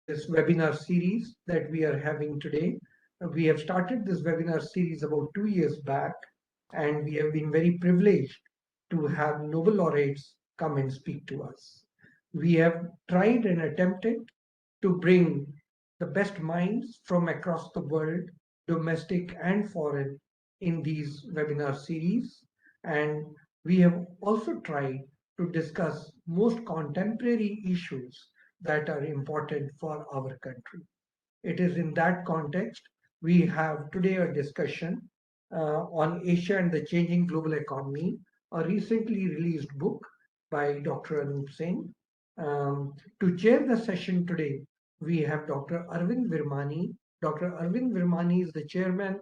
this webinar series that we are having today. We have started this webinar series about 2 years back, and we have been very privileged to have Nobel laureates come and speak to us. We have tried and attempted to bring the best minds from across the world, domestic and foreign, in these webinar series. And we have also tried to discuss most contemporary issues that are important for our country. It is in that context we have today a discussion on Asia and the changing global economy, a recently released book by Dr. Anoop Singh. To chair the session today, we have Dr. Arvind Virmani. Dr. Arvind Virmani is the chairman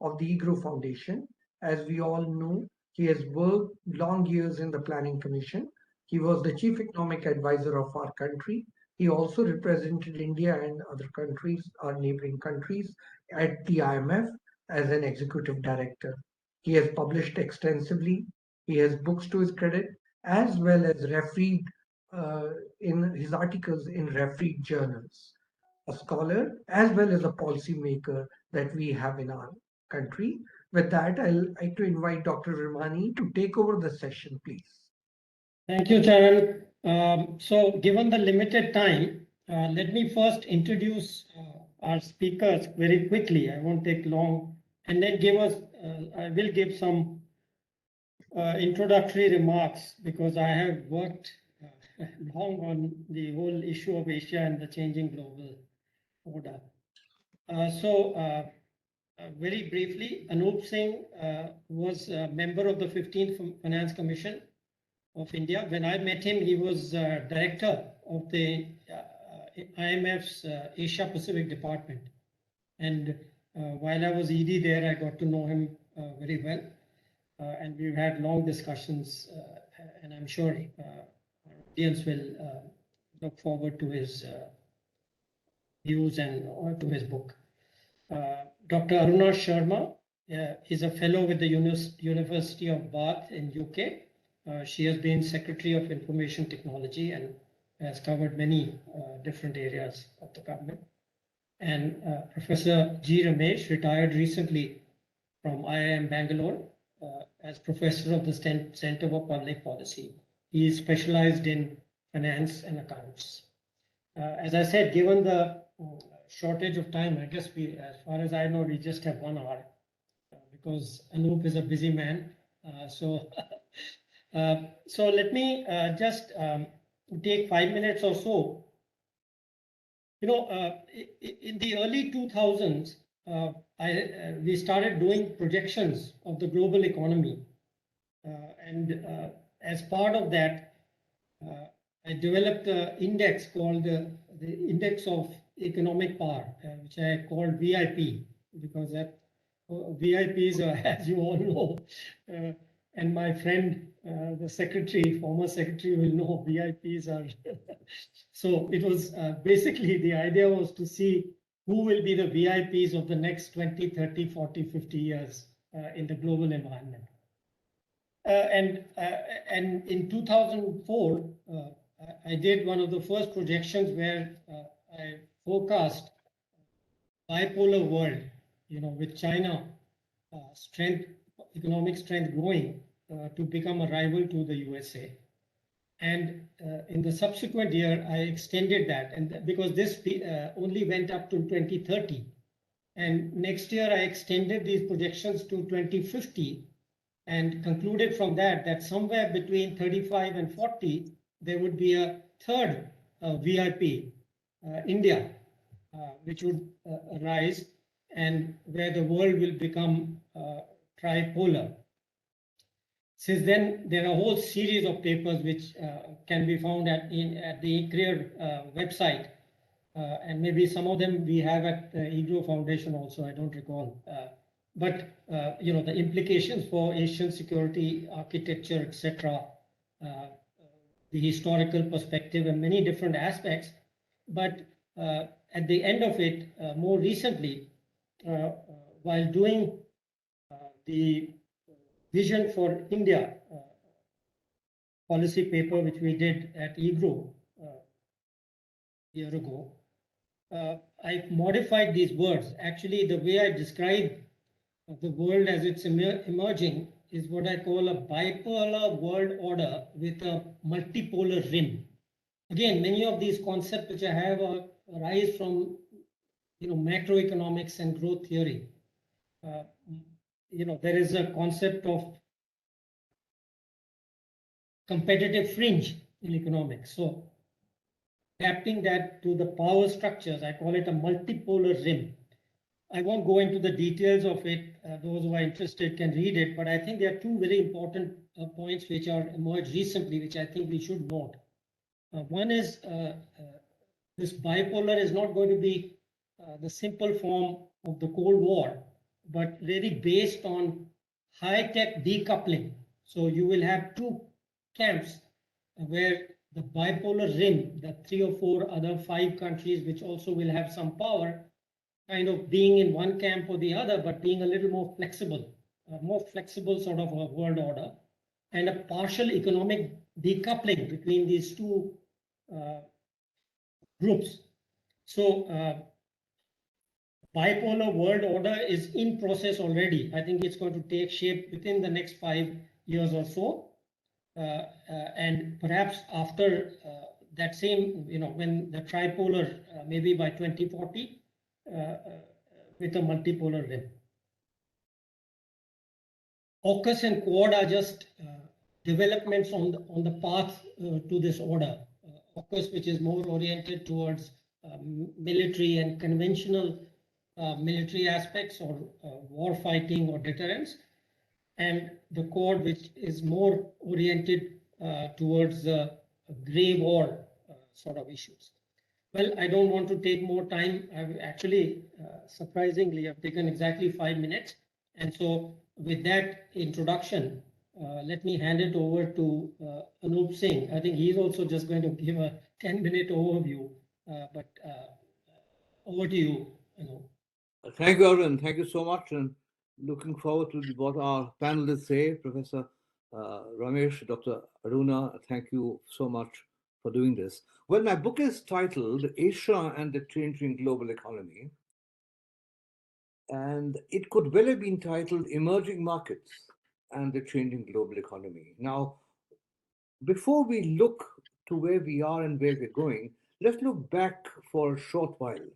of the EGROW Foundation. As we all know, he has worked long years in the Planning Commission. He was the chief economic advisor of our country. He also represented India and other countries, our neighboring countries, at the IMF as an executive director. He has published extensively. He has books to his credit, as well as refereed in his articles in refereed journals. A scholar as well as a policymaker that we have in our country. With that, I'll like to invite Dr. Virmani to take over the session, please. Thank you, Charan. So given the limited time, let me first introduce our speakers very quickly. I won't take long, and then I will give some introductory remarks because I have worked long on the whole issue of Asia and the changing global order. Very briefly, Anoop Singh was a member of the 15th Finance Commission of India. When I met him, he was director of the IMF's Asia Pacific Department. And while I was ED there, I got to know him very well. And we've had long discussions, and I'm sure our audience will look forward to his views and to his book. Dr. Aruna Sharma is a fellow with the University of Bath in UK. She has been Secretary of Information Technology and has covered many different areas of the government. And Professor G. Ramesh retired recently from IIM Bangalore as Professor of the Center for Public Policy. He is specialized in finance and accounts. As I said, given the shortage of time, I guess as far as I know, we just have 1 hour because Anoop is a busy man. So let me just take 5 minutes or so. You know, in the early 2000s, we started doing projections of the global economy. And as part of that, I developed an index called the Index of Economic Power, which I called VIP, because that VIPs are, as you all know, and my friend, the secretary, former secretary will know VIPs are. So it was basically the idea was to see who will be the VIPs of the next 20, 30, 40, 50 years in the global environment. And in 2004, I did one of the first projections where I forecast bipolar world, you know, with China economic strength growing to become a rival to the USA. And in the subsequent year, I extended that, and because this only went up to 2030. And next year, I extended these projections to 2050 and concluded from that somewhere between 35 and 40, there would be a third VIP, India, which would arise, and where the world will become tripolar. Since then, there are a whole series of papers which can be found at the EGROW website, and maybe some of them we have at the EGROW Foundation also, I don't recall. But you know, the implications for Asian security architecture, etc., the historical perspective, and many different aspects. But at the end of it, more recently, while doing the Vision for India policy paper, which we did at EGROW a year ago, I've modified these words. Actually, the way I describe the world as it's emerging is what I call a bipolar world order with a multipolar rim. Again, many of these concepts which I have arise from macroeconomics and growth theory. Uh, there is a concept of competitive fringe in economics. So adapting that to the power structures, I call it a multipolar rim. I won't go into the details of it. Those who are interested can read it, but I think there are two very important points which are emerged recently, which I think we should note. One is this bipolar is not going to be the simple form of the Cold War, but really based on high-tech decoupling. So you will have two camps where the bipolar rim, the 3 or 4 other 5 countries which also will have some power, kind of being in one camp or the other, but being a little more flexible sort of a world order, and a partial economic decoupling between these two uh, groups. So bipolar world order is in process already. I think it's going to take shape within the next 5 years or so. And perhaps after that same, when the tripolar, maybe by 2040, with a multipolar rim. AUKUS and Quad are just developments on the path to this order. AUKUS, which is more oriented towards military and conventional military aspects or war fighting or deterrence, and the Quad, which is more oriented towards grey war sort of issues. Well, I don't want to take more time. I've actually, surprisingly, I've taken exactly 5 minutes. And so with that introduction, let me hand it over to Anoop Singh. I think he's also just going to give a 10-minute overview, but over to you, Anoop. Thank you, Arvind. Thank you so much, and looking forward to what our panelists say. Professor Ramesh, Dr. Aruna, thank you so much for doing this. Well, my book is titled Asia and the Changing Global Economy, and it could well have been titled Emerging Markets and the Changing Global Economy. Now, before we look to where we are and where we're going, let's look back for a short while.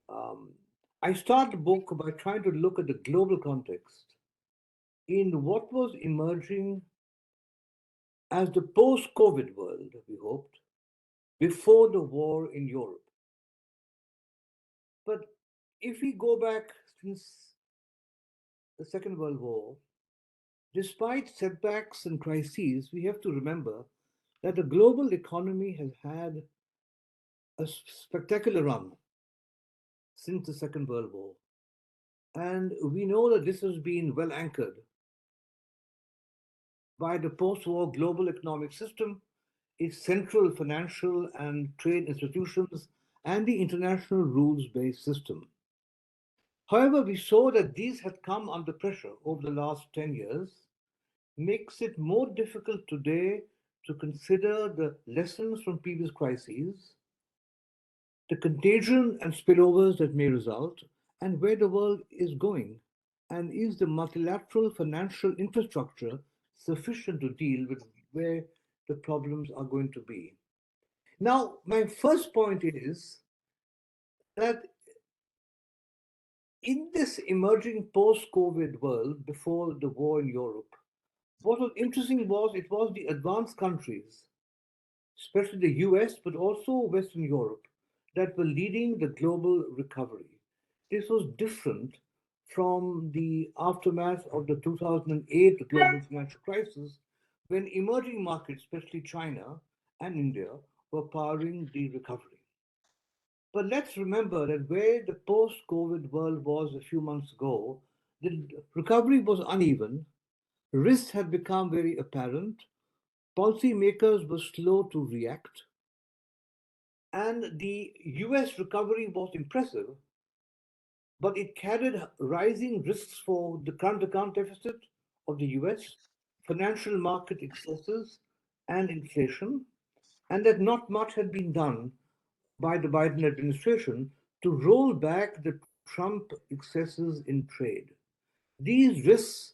Um, I start the book by trying to look at the global context in what was emerging as the post COVID world, we hoped, before the war in Europe. But if we go back since the Second World War, despite setbacks and crises, we have to remember that the global economy has had a spectacular run since the Second World War. And we know that this has been well anchored by the post war global economic system, its central financial and trade institutions, and the international rules based system. However, we saw that these had come under pressure over the last 10 years, makes it more difficult today to consider the lessons from previous crises, the contagion and spillovers that may result, and where the world is going, and is the multilateral financial infrastructure sufficient to deal with where the problems are going to be. Now, my first point is that in this emerging post COVID world before the war in Europe, what was interesting was it was the advanced countries, especially the US, but also Western Europe, that were leading the global recovery. This was different from the aftermath of the 2008 global financial crisis, when emerging markets, especially China and India, were powering the recovery. But let's remember that where the post COVID world was a few months ago, the recovery was uneven, risks had become very apparent, policymakers were slow to react, and the US recovery was impressive, but it carried rising risks for the current account deficit of the US, financial market excesses, and inflation, and that not much had been done by the Biden administration to roll back the Trump excesses in trade. These risks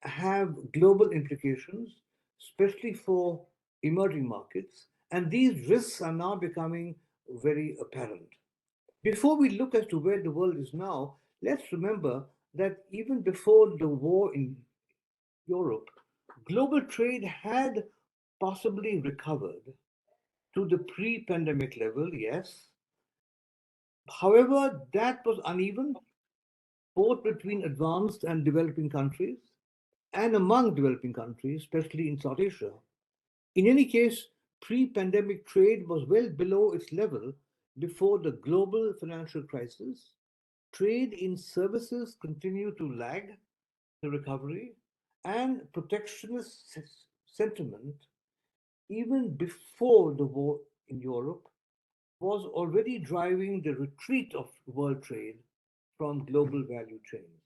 have global implications, especially for emerging markets, and these risks are now becoming very apparent. Before we look as to where the world is now, let's remember that even before the war in Europe, global trade had possibly recovered to the pre pandemic level, yes. However, that was uneven, both between advanced and developing countries and among developing countries, especially in South Asia. In any case, pre pandemic trade was well below its level before the global financial crisis. Trade in services continued to lag the recovery, and protectionist sentiment, even before the war in Europe, was already driving the retreat of world trade from global value chains.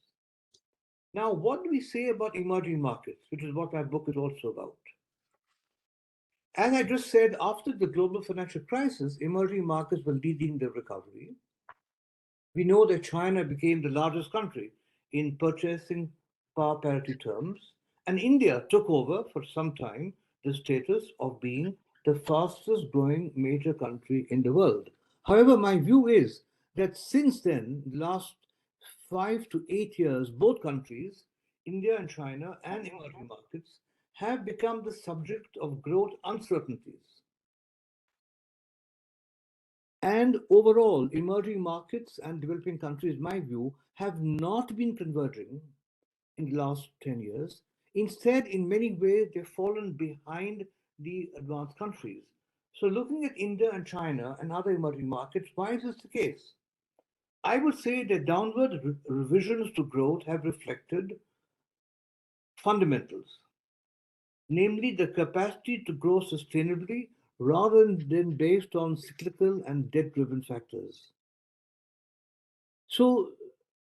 Now, what do we say about emerging markets, which is what my book is also about? As I just said, after the global financial crisis, emerging markets were leading the recovery. We know that China became the largest country in purchasing power parity terms, and India took over for some time the status of being the fastest growing major country in the world. However, my view is that since then, the last 5 to 8 years, both countries, India and China, and emerging markets, have become the subject of growth uncertainties. And overall, emerging markets and developing countries, in my view, have not been converging in the last 10 years. Instead, in many ways, they've fallen behind the advanced countries. So, looking at India and China and other emerging markets, why is this the case? I would say that downward revisions to growth have reflected fundamentals, namely the capacity to grow sustainably rather than based on cyclical and debt driven factors. So,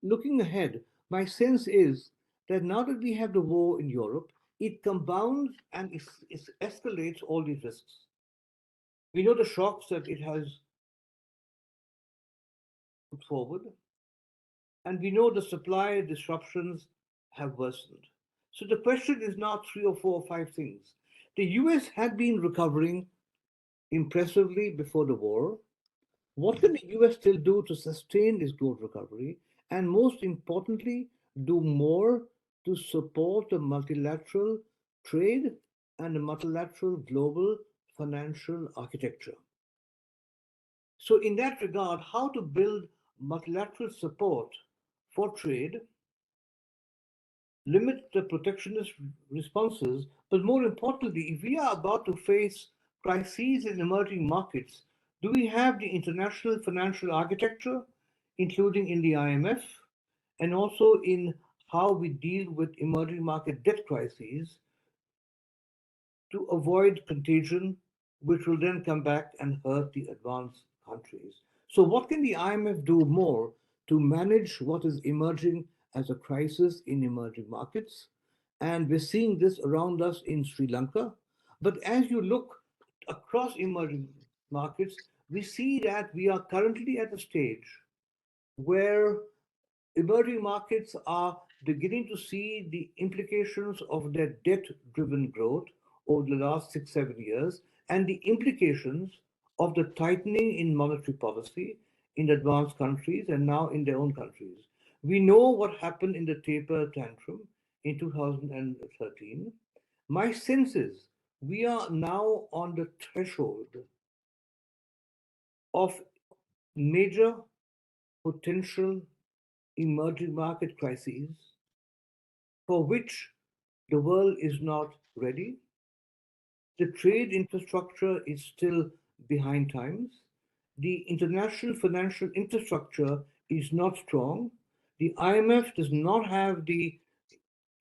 looking ahead, my sense is that now that we have the war in Europe, it compounds and escalates all these risks. We know the shocks that it has put forward, and we know the supply disruptions have worsened. So the question is now three or four or five things. The US had been recovering impressively before the war. What can the US still do to sustain this growth recovery? And most importantly, do more to support the multilateral trade and the multilateral global financial architecture. So, in that regard, how to build multilateral support for trade, limit the protectionist responses, but more importantly, if we are about to face crises in emerging markets, do we have the international financial architecture, including in the IMF, and also in how we deal with emerging market debt crises to avoid contagion, which will then come back and hurt the advanced countries? So, what can the IMF do more to manage what is emerging as a crisis in emerging markets? And we're seeing this around us in Sri Lanka. But as you look across emerging markets, we see that we are currently at a stage where emerging markets are beginning to see the implications of their debt driven growth over the last 6, 7 years and the implications of the tightening in monetary policy in advanced countries and now in their own countries. We know what happened in the taper tantrum in 2013. My sense is we are now on the threshold of major potential emerging market crises for which the world is not ready. The trade infrastructure is still behind times. The international financial infrastructure is not strong. The IMF does not have the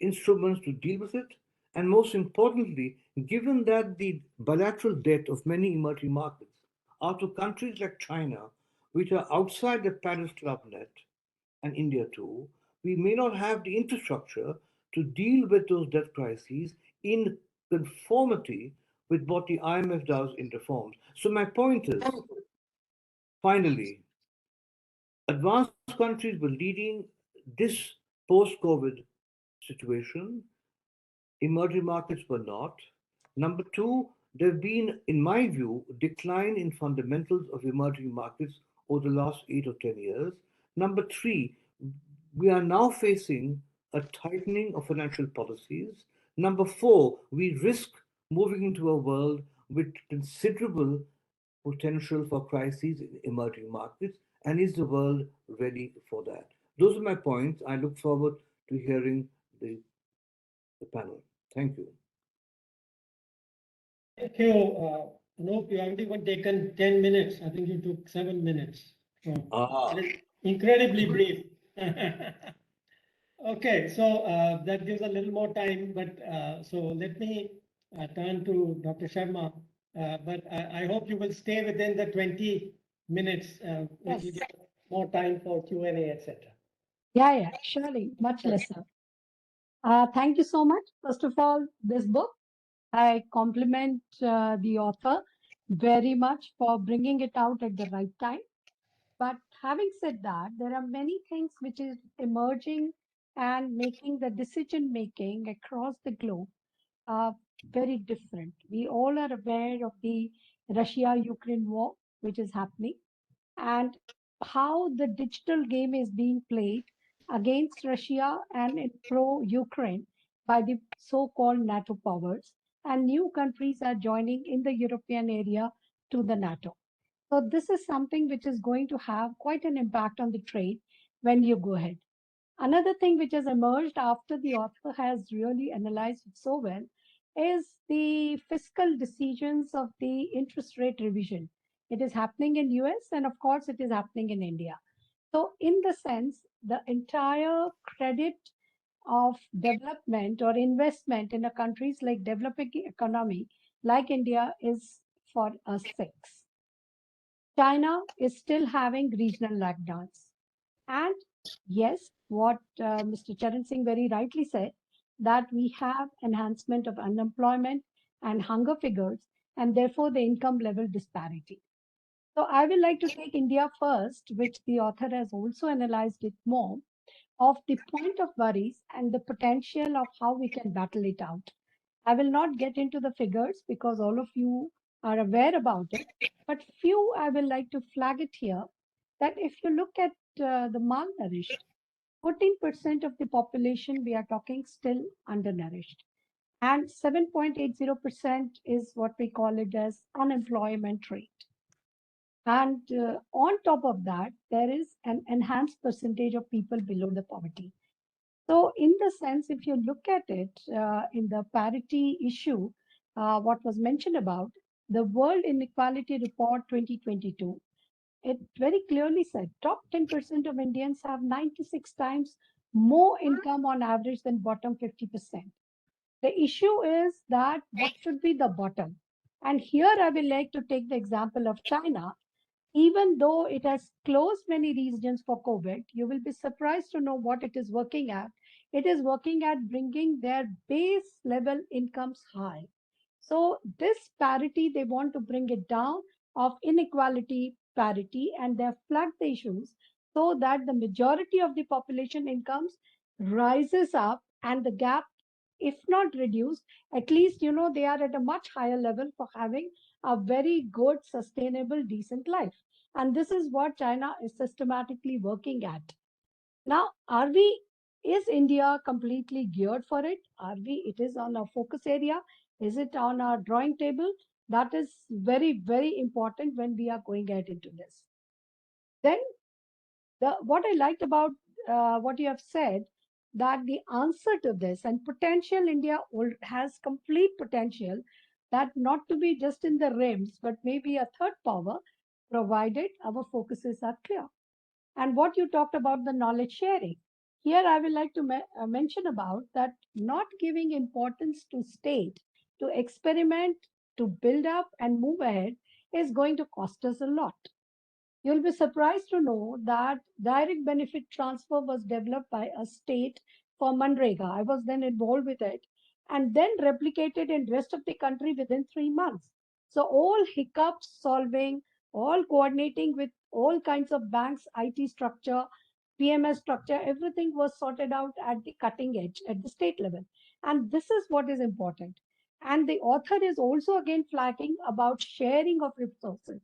instruments to deal with it. And most importantly, given that the bilateral debt of many emerging markets are to countries like China, which are outside the Paris Club net, and India too, we may not have the infrastructure to deal with those debt crises in conformity with what the IMF does in reforms. So my point is, Finally, advanced countries were leading this post-COVID situation. Emerging markets were not. Number two, there have been, in my view, a decline in fundamentals of emerging markets over the last 8 or 10 years. Number three, we are now facing a tightening of financial policies. Number four, we risk moving into a world with considerable potential for crises in emerging markets. And is the world ready for that? Those are my points. I look forward to hearing the panel. Thank you. Thank you. Anoop, you haven't even taken 10 minutes. I think you took 7 minutes. So Ah. it is incredibly brief. Okay, so that gives a little more time, but so let me turn to Dr. Sharma, but I hope you will stay within the 20 minutes. Yes. We get more time for Q&A, etc. Yeah, surely, much lesser. Thank you so much. First of all, this book, I compliment the author very much for bringing it out at the right time. But having said that, there are many things which is emerging and making the decision making across the globe very different. We all are aware of the Russia-Ukraine war, which is happening, and how the digital game is being played against Russia and in pro-Ukraine by the so-called NATO powers, and new countries are joining in the European area to the NATO. So this is something which is going to have quite an impact on the trade when you go ahead. Another thing which has emerged after the author has really analyzed it so well is the fiscal decisions of the interest rate revision. It is happening in US and of course it is happening in India. So in the sense, the entire credit of development or investment in a countries like developing economy like India is for a six. China is still having regional lockdowns. And yes, what Mr. Charan Singh very rightly said, that we have enhancement of unemployment and hunger figures, and therefore the income level disparity. So I will like to take India first, which the author has also analyzed it more, of the point of worries and the potential of how we can battle it out. I will not get into the figures because all of you are aware about it, but few I will like to flag it here that if you look at the malnourished, 14% of the population we are talking still undernourished, and 7.80% is what we call it as unemployment rate. And on top of that, there is an enhanced percentage of people below the poverty. So in the sense, if you look at it in the parity issue, what was mentioned about the World Inequality Report 2022, it very clearly said top 10% of Indians have 96 times more income on average than bottom 50%. The issue is that what should be the bottom? And here I will like to take the example of China. Even though it has closed many regions for COVID, you will be surprised to know what it is working at. It is working at bringing their base level incomes high. So this parity, they want to bring it down of inequality parity, and they have flagged the issues so that the majority of the population incomes rises up and the gap, if not reduced, at least, they are at a much higher level for having a very good, sustainable, decent life. And this is what China is systematically working at. Now, is India completely geared for it? It is on our focus area? Is it on our drawing table? That is very, very important when we are going ahead into this. Then, what I liked about what you have said, that the answer to this and potential India has complete potential, that not to be just in the rims, but maybe a third power, provided our focuses are clear. And what you talked about the knowledge sharing, here I would like to mention about that not giving importance to state, to experiment, to build up and move ahead is going to cost us a lot. You'll be surprised to know that direct benefit transfer was developed by a state for Manrega. I was then involved with it and then replicated in rest of the country within 3 months. So all hiccups solving, all coordinating with all kinds of banks, IT structure, PMS structure, everything was sorted out at the cutting edge at the state level. And this is what is important. And the author is also again flagging about sharing of resources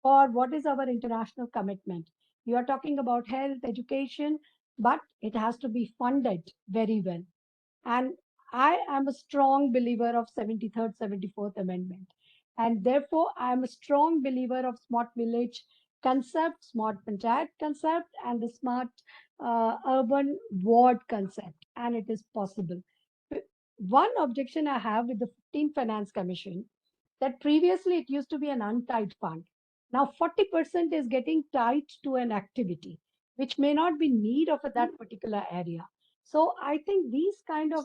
for what is our international commitment. You are talking about health, education, but it has to be funded very well. And I am a strong believer of 73rd, 74th Amendment. And therefore, I am a strong believer of smart village concept, smart panchayat concept, and the smart urban ward concept. And it is possible. One objection I have with the 15th Finance Commission that previously it used to be an untied fund. Now 40% is getting tied to an activity, which may not be need of that particular area. So I think these kind of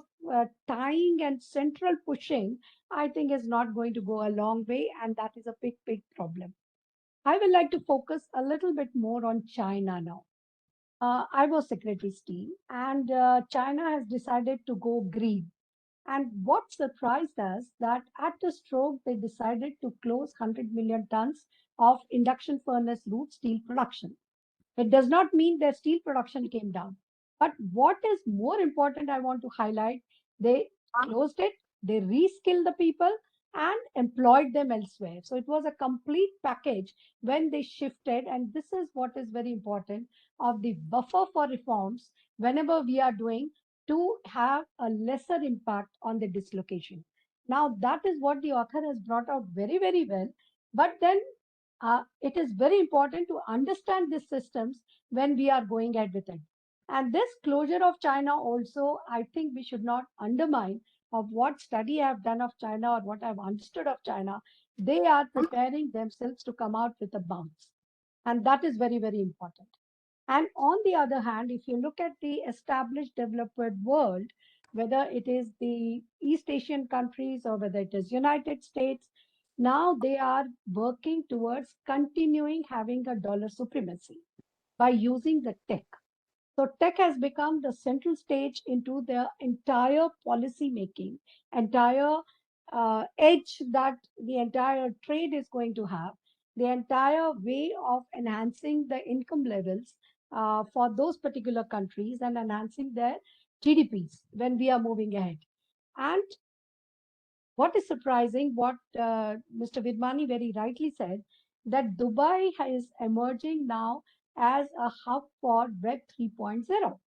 tying and central pushing, I think is not going to go a long way. And that is a big, big problem. I would like to focus a little bit more on China now. I was Secretary's team, and China has decided to go green. And what surprised us that at the stroke, they decided to close 100 million tons of induction furnace route steel production. It does not mean their steel production came down. But what is more important, I want to highlight, they closed it, they reskilled the people and employed them elsewhere. So it was a complete package when they shifted. And this is what is very important of the buffer for reforms whenever we are doing to have a lesser impact on the dislocation. Now, that is what the author has brought out very, very well. But then it is very important to understand these systems when we are going ahead with it. And this closure of China also, I think we should not undermine of what study I have done of China or what I've understood of China. They are preparing themselves to come out with a bounce. And that is very, very important. And on the other hand, if you look at the established developed world, whether it is the East Asian countries or whether it is United States, now they are working towards continuing having a dollar supremacy by using the tech. So tech has become the central stage into their entire policy making, entire edge that the entire trade is going to have, the entire way of enhancing the income levels for those particular countries and enhancing their GDPs when we are moving ahead. And what is surprising, what Mr. Virmani very rightly said, that Dubai is emerging now as a hub for Web 3.0.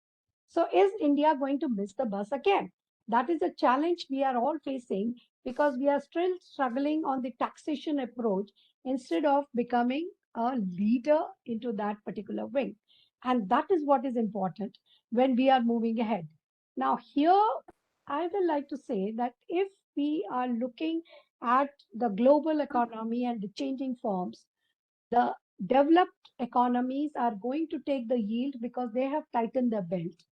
So is India going to miss the bus again? That is a challenge we are all facing because we are still struggling on the taxation approach instead of becoming a leader into that particular wing. And that is what is important when we are moving ahead. Now, here I would like to say that if we are looking at the global economy and the changing forms, the developed economies are going to take the yield because they have tightened their belt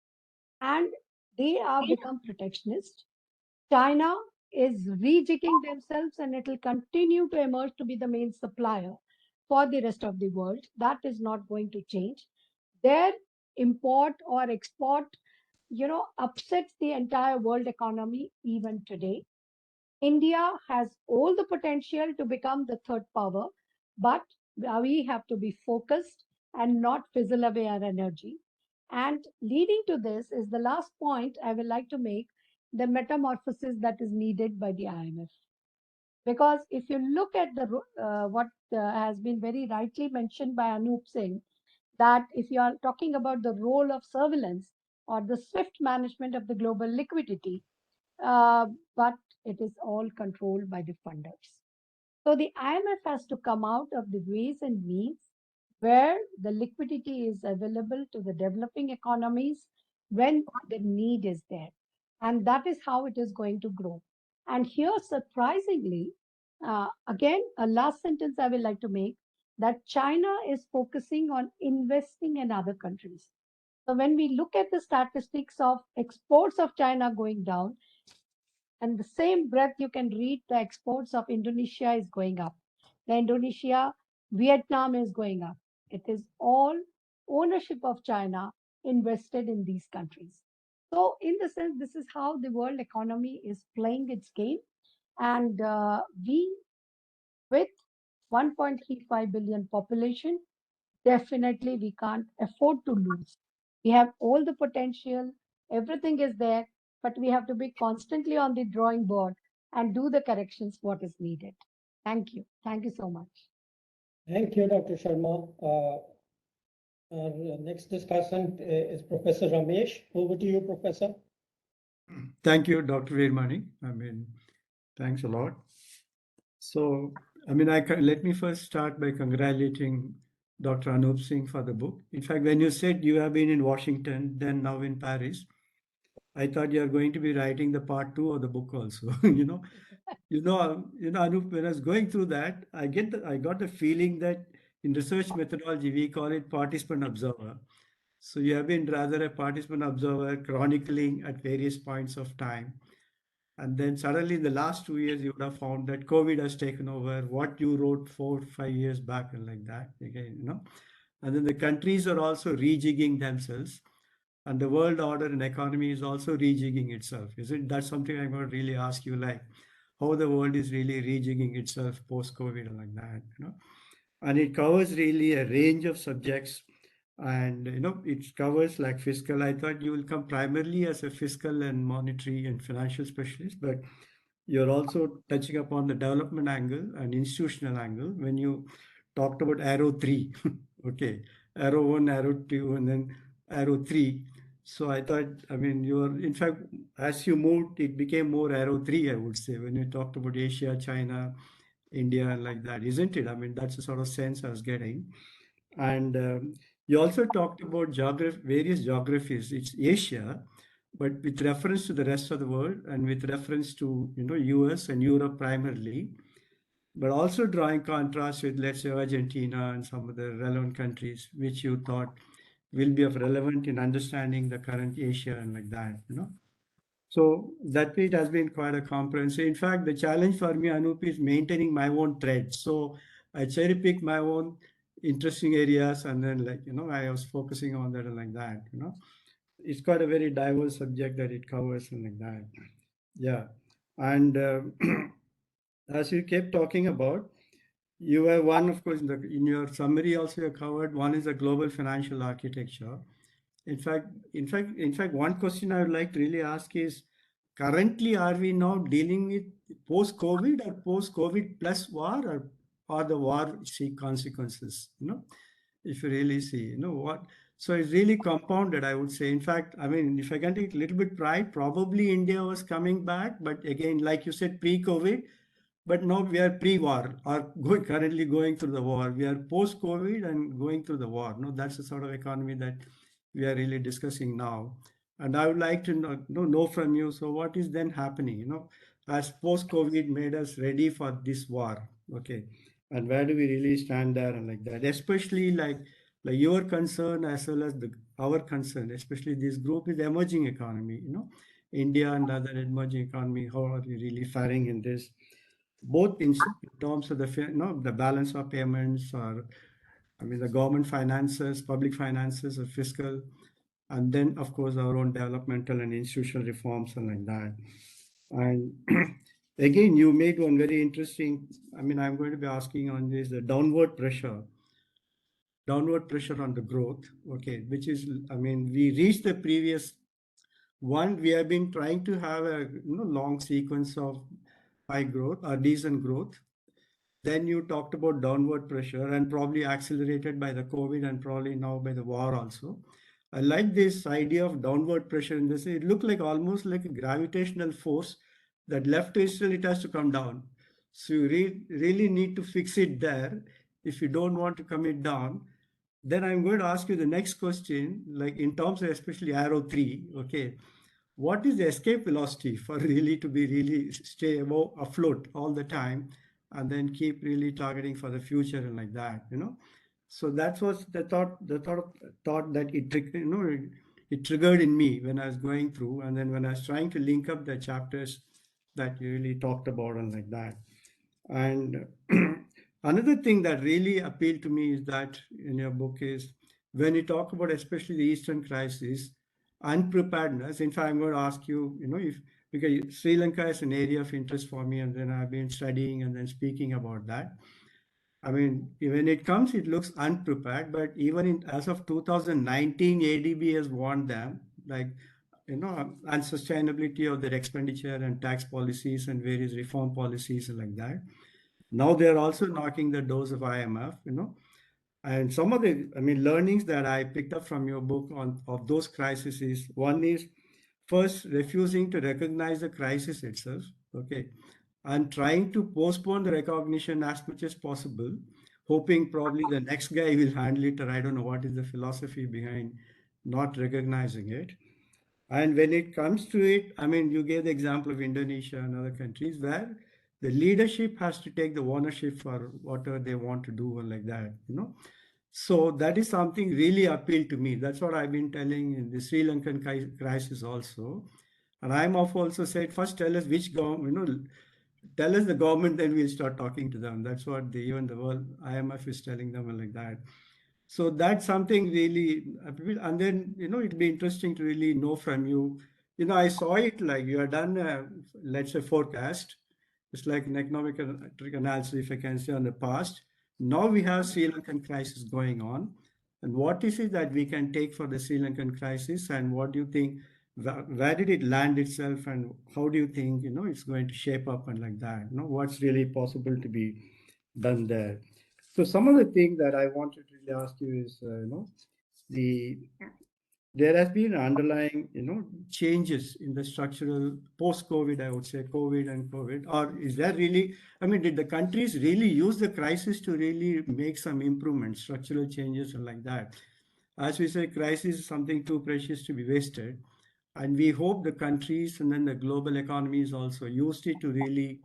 and they are become protectionist. China is rejigging themselves and it will continue to emerge to be the main supplier for the rest of the world. That is not going to change. Their import or export, upsets the entire world economy even today. India has all the potential to become the third power, but we have to be focused and not fizzle away our energy. And leading to this is the last point I would like to make, the metamorphosis that is needed by the IMF. Because if you look at the what has been very rightly mentioned by Anoop Singh, that if you are talking about the role of surveillance or the swift management of the global liquidity, uh, but it is all controlled by the funders. So the IMF has to come out of the ways and means where the liquidity is available to the developing economies when the need is there. And that is how it is going to grow. And here, surprisingly, again, a last sentence I would like to make, that China is focusing on investing in other countries. So when we look at the statistics of exports of China going down, and the same breath you can read the exports of Indonesia is going up. The Indonesia, Vietnam is going up. It is all ownership of China invested in these countries. So in the sense, this is how the world economy is playing its game. And we, with 1.35 billion population, definitely we can't afford to lose. We have all the potential, everything is there, but we have to be constantly on the drawing board and do the corrections what is needed. Thank you. Thank you so much. Thank you, Dr. Sharma. Our next discussant is Professor Ramesh. Over to you, Professor. Thank you, Dr. Virmani. Thanks a lot. So, let me first start by congratulating Dr. Anoop Singh for the book. In fact, when you said you have been in Washington, then now in Paris, I thought you are going to be writing the part 2 of the book also. Anoop, when I was going through that, I got the feeling that in research methodology we call it participant observer. So you have been rather a participant observer, chronicling at various points of time. And then suddenly in the last 2 years, you would have found that COVID has taken over what you wrote 4 or 5 years back and like that. Again. And then the countries are also rejigging themselves. And the world order and economy is also rejigging itself. Isn't that something I'm going to really ask you, like how the world is really rejigging itself post-COVID and like that. And it covers really a range of subjects, and it covers like fiscal. I thought you will come primarily as a fiscal and monetary and financial specialist, but you're also touching upon the development angle and institutional angle when you talked about arrow 3. Okay, arrow 1, arrow 2, and then arrow 3. So I thought, you're, in fact, as you moved, it became more arrow 3, I would say, when you talked about Asia, China, India, and like that, isn't it? That's the sort of sense I was getting. And you also talked about various geographies. It's Asia, but with reference to the rest of the world and with reference to US and Europe primarily, but also drawing contrast with, let's say, Argentina and some of the relevant countries which you thought will be of relevant in understanding the current Asia and like that. So that way it has been quite a comprehensive. In fact, the challenge for me, Anoop, is maintaining my own thread. So I cherry pick my own interesting areas, and then I was focusing on that and like that. It's quite a very diverse subject that it covers and like that. Yeah. And as you kept talking about, you have one, of course, in your summary also you covered one is the global financial architecture. In fact, one question I would like to really ask is, currently, are we now dealing with post-COVID or post-COVID plus war, or the war see consequences? If you really see, what. So it's really compounded, I would say. In fact, if I can take a little bit pride, probably India was coming back, but again, like you said, pre-COVID. But now we are pre-war or currently going through the war. We are post-COVID and going through the war. No, that's the sort of economy that we are really discussing now. And I would like to know from you, so what is then happening, as post-COVID made us ready for this war, okay? And where do we really stand there and like that? Especially like your concern as well as our concern, especially this group is emerging economy, India and other emerging economy, how are we really faring in this? Both in terms of the balance of payments, or the government finances, public finances, or fiscal, and then of course our own developmental and institutional reforms and like that. And again, you made one very interesting. I'm going to be asking on this, the downward pressure on the growth. Okay, which is, we reached the previous one. We have been trying to have a long sequence of high growth or decent growth. Then you talked about downward pressure and probably accelerated by the COVID and probably now by the war also. I like this idea of downward pressure in this. It looked like almost like a gravitational force that left to Israel, it has to come down. So you really need to fix it there. If you don't want to come it down, then I'm going to ask you the next question, like in terms of especially arrow 3, okay, what is the escape velocity for really to be really stay afloat all the time and then keep really targeting for the future and like that. So that was the thought that it triggered in me when I was going through, and then when I was trying to link up the chapters that you really talked about and like that. And another thing that really appealed to me is that in your book is when you talk about especially the Eastern crisis, unpreparedness. In fact, I'm going to ask you, if because Sri Lanka is an area of interest for me, and then I've been studying and then speaking about that. I mean, when it comes, it looks unprepared, but even as of 2019, ADB has warned them, like, unsustainability of their expenditure and tax policies and various reform policies and like that. Now they're also knocking the doors of IMF. And some of the, learnings that I picked up from your book on of those crises is one is first refusing to recognize the crisis itself, okay, and trying to postpone the recognition as much as possible, hoping probably the next guy will handle it, or I don't know what is the philosophy behind not recognizing it. And when it comes to it, you gave the example of Indonesia and other countries where the leadership has to take the ownership for whatever they want to do and like that. So that is something really appealed to me. That's what I've been telling in the Sri Lankan crisis also. And I'm of also said, first tell us which government, tell us the government, then we'll start talking to them. That's what even the world IMF is telling them and like that. So that's something really, and then, it'd be interesting to really know from you. I saw it like you have done, let's say, forecast. It's like an economic analysis, if I can say, on the past. Now we have Sri Lankan crisis going on. And what is it that we can take for the Sri Lankan crisis? And what do you think, where did it land itself? And how do you think, it's going to shape up and like that? What's really possible to be done there? So some of the things that I wanted to really ask you is, the there has been underlying, changes in the structural post-COVID, I would say, COVID and COVID, or is there really, did the countries really use the crisis to really make some improvements, structural changes and like that? As we say, crisis is something too precious to be wasted. And we hope the countries and then the global economies also used it to really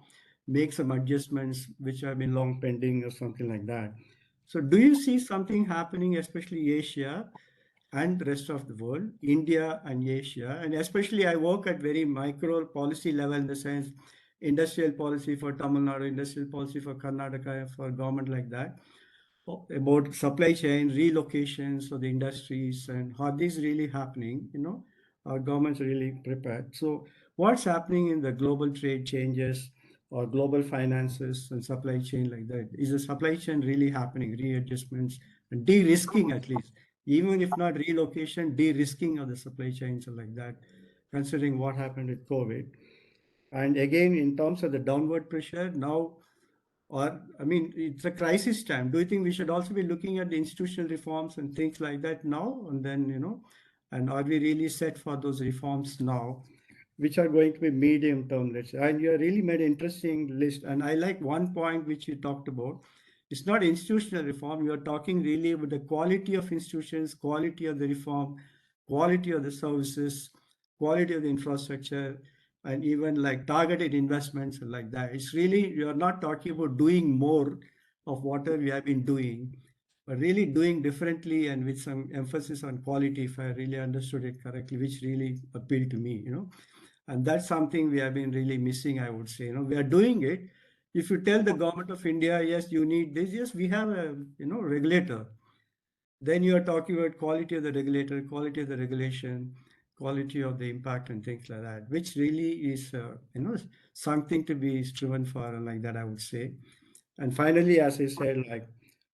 make some adjustments which have been long pending or something like that. So do you see something happening, especially Asia and the rest of the world, India and Asia, and especially I work at very micro policy level in the sense industrial policy for Tamil Nadu, industrial policy for Karnataka, for government like that, about supply chain relocations of the industries and how this really happening, our government's really prepared. So what's happening in the global trade changes or global finances and supply chain like that? Is the supply chain really happening, readjustments and de-risking at least, even if not relocation, de-risking of the supply chains and like that, considering what happened with COVID? And again, in terms of the downward pressure now, or, it's a crisis time. Do you think we should also be looking at the institutional reforms and things like that now? And then, and are we really set for those reforms now, which are going to be medium term, let's say? And you really made an interesting list. And I like one point which you talked about. It's not institutional reform. You're talking really about the quality of institutions, quality of the reform, quality of the services, quality of the infrastructure, and even like targeted investments and like that. It's really, you're not talking about doing more of whatever we have been doing, but really doing differently and with some emphasis on quality, if I really understood it correctly, which really appealed to me. And that's something we have been really missing, I would say. We are doing it. If you tell the government of India, yes, you need this, yes, we have a, regulator. Then you are talking about quality of the regulator, quality of the regulation, quality of the impact and things like that, which really is, something to be striven for and like that, I would say. And finally, as I said, like,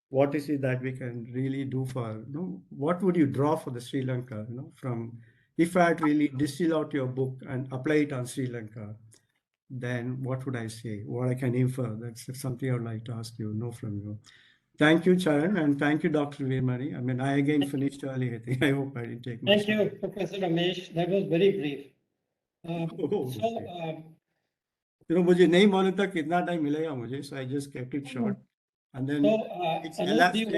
what is it that we can really do for, what would you draw for the Sri Lanka, from, if I had really distill out your book and apply it on Sri Lanka, then what would I say? What I can infer? That's something I would like to ask you, know from you. Thank you, Charan, and thank you, Dr. Virmani. I again finished early, I think. I hope I didn't take much Thank you, Professor Ramesh. That was very brief. Oh, So, okay. मुझे नहीं मालूम था कितना time मिलेगा मुझे, so I just kept it short. And then it's Anoop, elastic.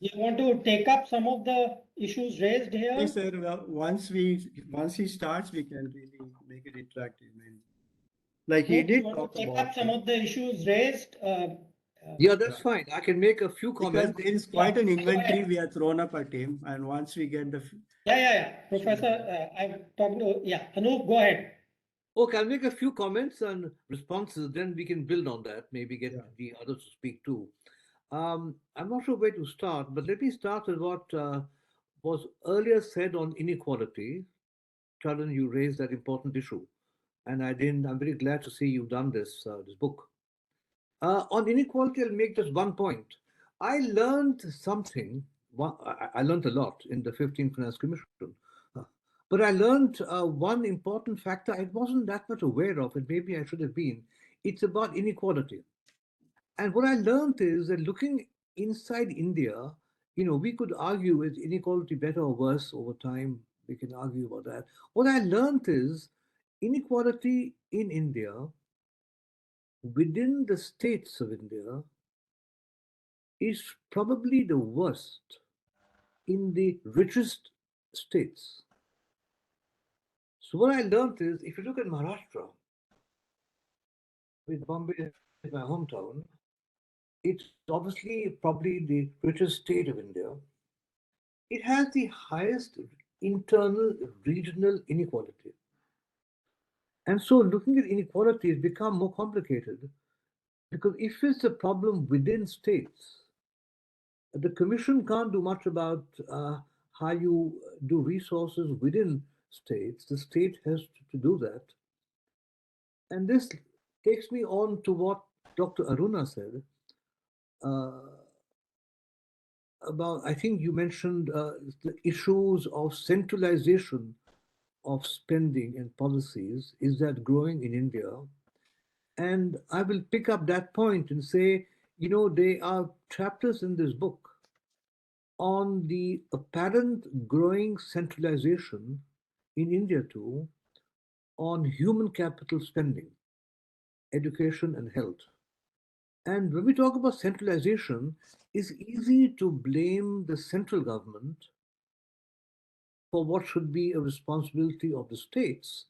you want to take up some of the issues raised here? Yes, sir. Well, once he starts, we can really make it interactive. Like he Anoop, did you want talk to take about up some of the issues raised? Yeah, that's fine. I can make a few because comments. there is quite an Go inventory ahead. we have thrown up at him, and once we get the Yeah. Professor, I'm talking to, Anoop, go ahead. Okay, I'll make a few comments and responses, then we can build on that, maybe get the others to speak too. I'm not sure where to start, but let me start with what was earlier said on inequality. Charan, you raised that important issue, and I'm very glad to see you've done this book. On inequality, I'll make just one point. I learned something. I learned a lot in the 15th Finance Commission. Uh, But I learned one important factor I wasn't that much aware of, and maybe I should have been. It's about inequality. And what I learned is that looking inside India, we could argue is inequality better or worse over time. We can argue about that. What I learned is inequality in India, within the states of India, is probably the worst in the richest states. So what I learned is if you look at Maharashtra, with Bombay is my hometown, it's obviously probably the richest state of India. It has the highest internal regional inequality. And so looking at inequality has become more complicated because if it's a problem within states, the commission can't do much about how you do resources within states. The state has to do that. And this takes me on to what Dr. Aruna said uh, about, I think you mentioned the issues of centralization of spending and policies. Is that growing in India? And I will pick up that point and say, there are chapters in this book on the apparent growing centralization in India too, on human capital spending, education, and health. And when we talk about centralization, it's easy to blame the central government for what should be a responsibility of the states,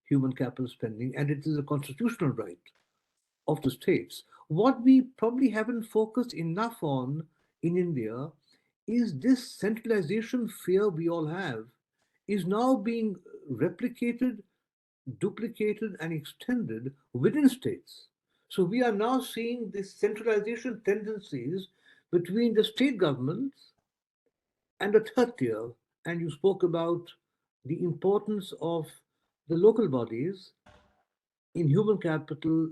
human capital spending, and it is a constitutional right of the states. What we probably haven't focused enough on in India is this centralization fear we all have is now being replicated, duplicated, and extended within states. So we are now seeing these centralization tendencies between the state governments and the third tier. And you spoke about the importance of the local bodies in human capital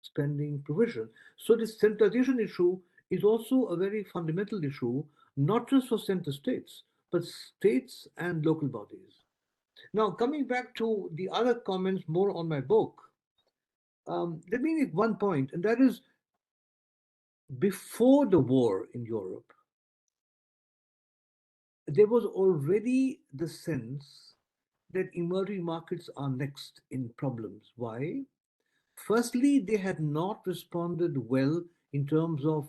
spending provision. So this centralization issue is also a very fundamental issue, not just for center states, but states and local bodies. Now, coming back to the other comments more on my book, let me make one point, and that is before the war in Europe, there was already the sense that emerging markets are next in problems. Why? Firstly, they had not responded well in terms of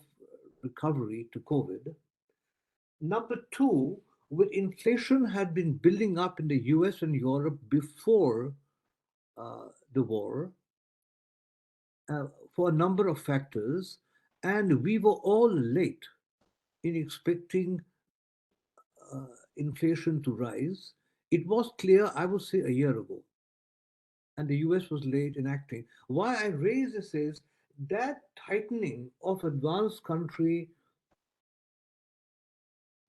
recovery to COVID. Number two, with inflation had been building up in the US and Europe before the war for a number of factors, and we were all late in expecting inflation to rise. It was clear, I would say, a year ago, and the US was late in acting. Why I raise this is that tightening of advanced country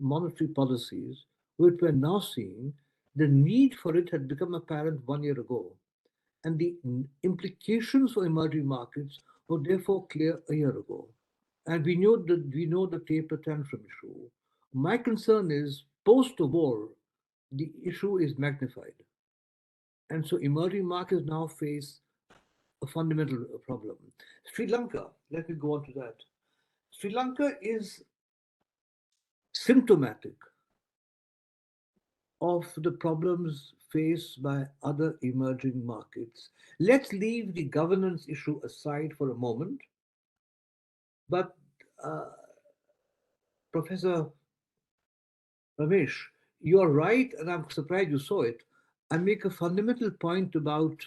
monetary policies, which we're now seeing, the need for it had become apparent 1 year ago. And the implications for emerging markets were therefore clear a year ago. And we know the taper tantrum issue. My concern is post the war, the issue is magnified. And so emerging markets now face a fundamental problem. Sri Lanka, let me go on to that. Sri Lanka is symptomatic of the problems faced by other emerging markets. Let's leave the governance issue aside for a moment. But uh, Professor Ramesh, you're right, and I'm surprised you saw it. I make a fundamental point about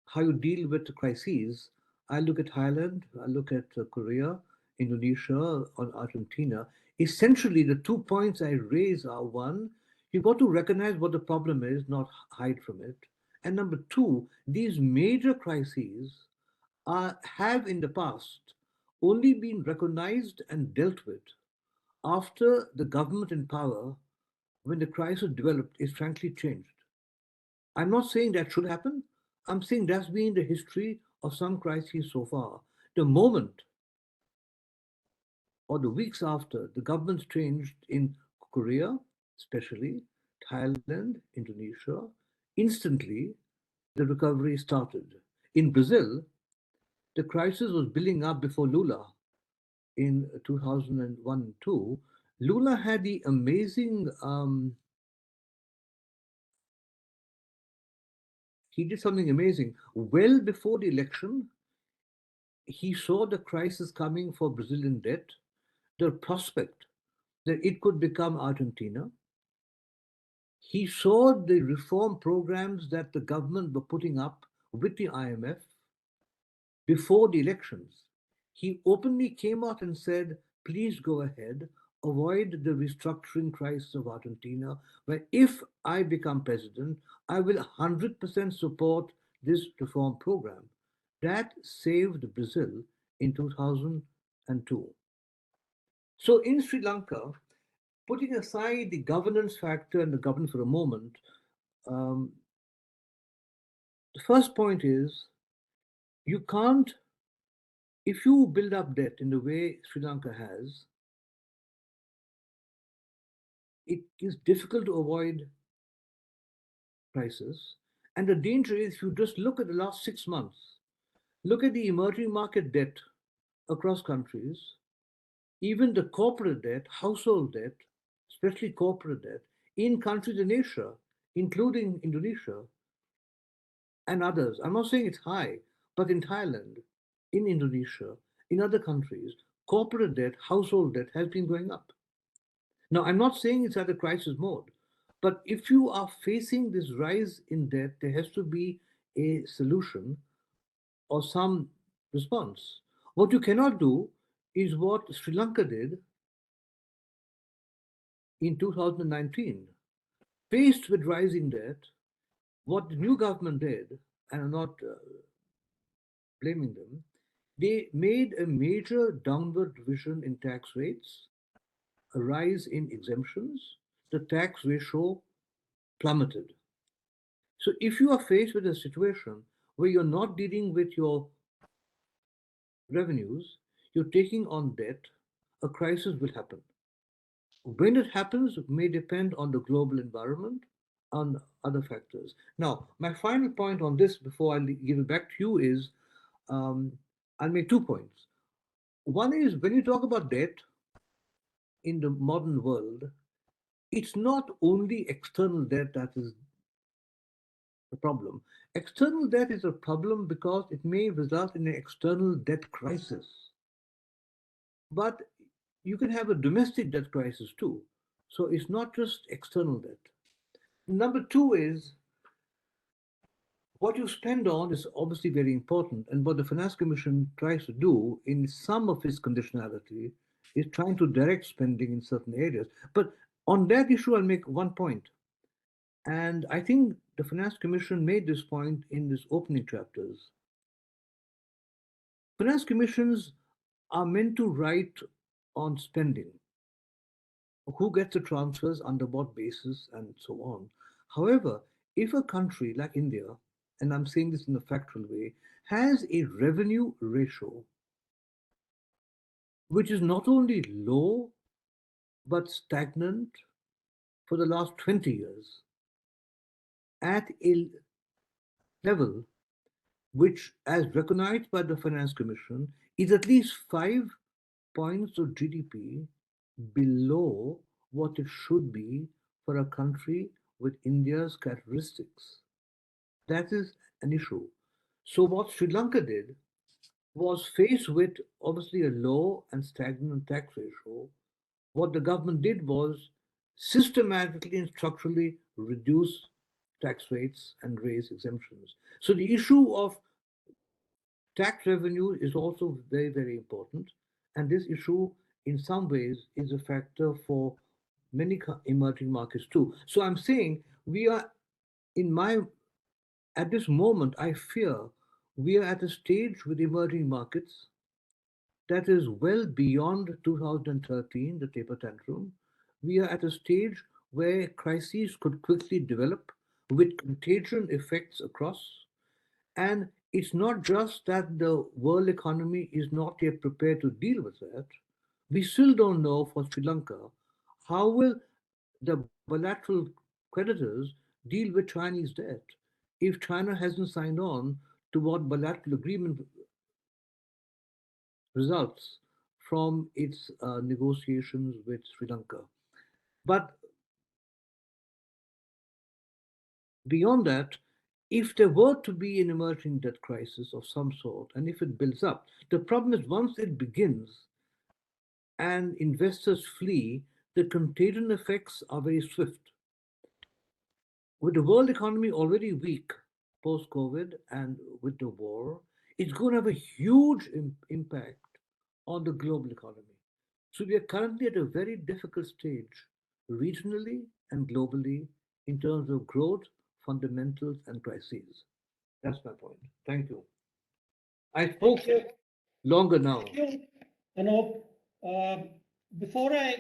how you deal with crises. I look at Thailand, I look at Korea, Indonesia, or Argentina. Essentially, the 2 points I raise are one, you've got to recognize what the problem is, not hide from it. And number two, these major crises have in the past only been recognized and dealt with after the government in power, when the crisis developed, is frankly changed. I'm not saying that should happen. I'm saying that's been the history of some crises so far, the moment or the weeks after the governments changed in Korea, especially Thailand, Indonesia, instantly the recovery started. In Brazil, the crisis was building up before Lula in 2001 2. Lula had the amazing, he did something amazing. Well before the election, he saw the crisis coming for Brazilian debt, the prospect that it could become Argentina. He saw the reform programs that the government were putting up with the IMF before the elections. He openly came out and said, please go ahead, avoid the restructuring crisis of Argentina, where if I become president, I will 100% support this reform program. That saved Brazil in 2002. So in Sri Lanka, putting aside the governance factor and the governance for a moment, um, the first point is you can't, if you build up debt in the way Sri Lanka has, it is difficult to avoid crisis. And the danger is if you just look at the last 6 months, look at the emerging market debt across countries, even the corporate debt, household debt, especially corporate debt, in countries in Asia, including Indonesia and others. I'm not saying it's high, but in Thailand, in Indonesia, in other countries, corporate debt, household debt has been going up. Now, I'm not saying it's at a crisis mode, but if you are facing this rise in debt, there has to be a solution or some response. What you cannot do is what Sri Lanka did in 2019. Faced with rising debt, what the new government did, and I'm not blaming them, they made a major downward revision in tax rates, a rise in exemptions, the tax ratio plummeted. So if you are faced with a situation where you're not dealing with your revenues, you're taking on debt, a crisis will happen. When it happens may depend on the global environment, on other factors. Now, my final point on this before I give it back to you is I'll make 2 points. One is when you talk about debt in the modern world, it's not only external debt that is the problem. External debt is a problem because it may result in an external debt crisis. But you can have a domestic debt crisis too. So it's not just external debt. Number two is what you spend on is obviously very important. And what the Finance Commission tries to do in some of its conditionality is trying to direct spending in certain areas. But on that issue, I'll make one point. And I think the Finance Commission made this point in its opening chapters. Finance commissions are meant to write on spending, who gets the transfers, under what basis, and so on. However, if a country like India, and I'm saying this in a factual way, has a revenue ratio which is not only low but stagnant for the last 20 years at a level which, as recognized by the Finance Commission, is at least 5 points of GDP below what it should be for a country with India's characteristics. That is an issue. So, what Sri Lanka did was faced with obviously a low and stagnant tax ratio. What the government did was systematically and structurally reduce tax rates and raise exemptions. So, the issue of tax revenue is also very, very important. And this issue, in some ways, is a factor for many emerging markets too. So I'm saying we are, at this moment, I fear we are at a stage with emerging markets that is well beyond 2013, the taper tantrum. We are at a stage where crises could quickly develop with contagion effects across. And it's not just that the world economy is not yet prepared to deal with that. We still don't know for Sri Lanka how will the bilateral creditors deal with Chinese debt if China hasn't signed on to what bilateral agreement results from its negotiations with Sri Lanka. But beyond that, if there were to be an emerging debt crisis of some sort, and if it builds up, the problem is once it begins and investors flee, the contagion effects are very swift. With the world economy already weak post COVID and with the war, it's going to have a huge impact on the global economy. So we are currently at a very difficult stage, regionally and globally, in terms of growth, fundamentals, and crises. That's my point. Thank you. I spoke Thank you. longer now. Thank you, Anoop. Before I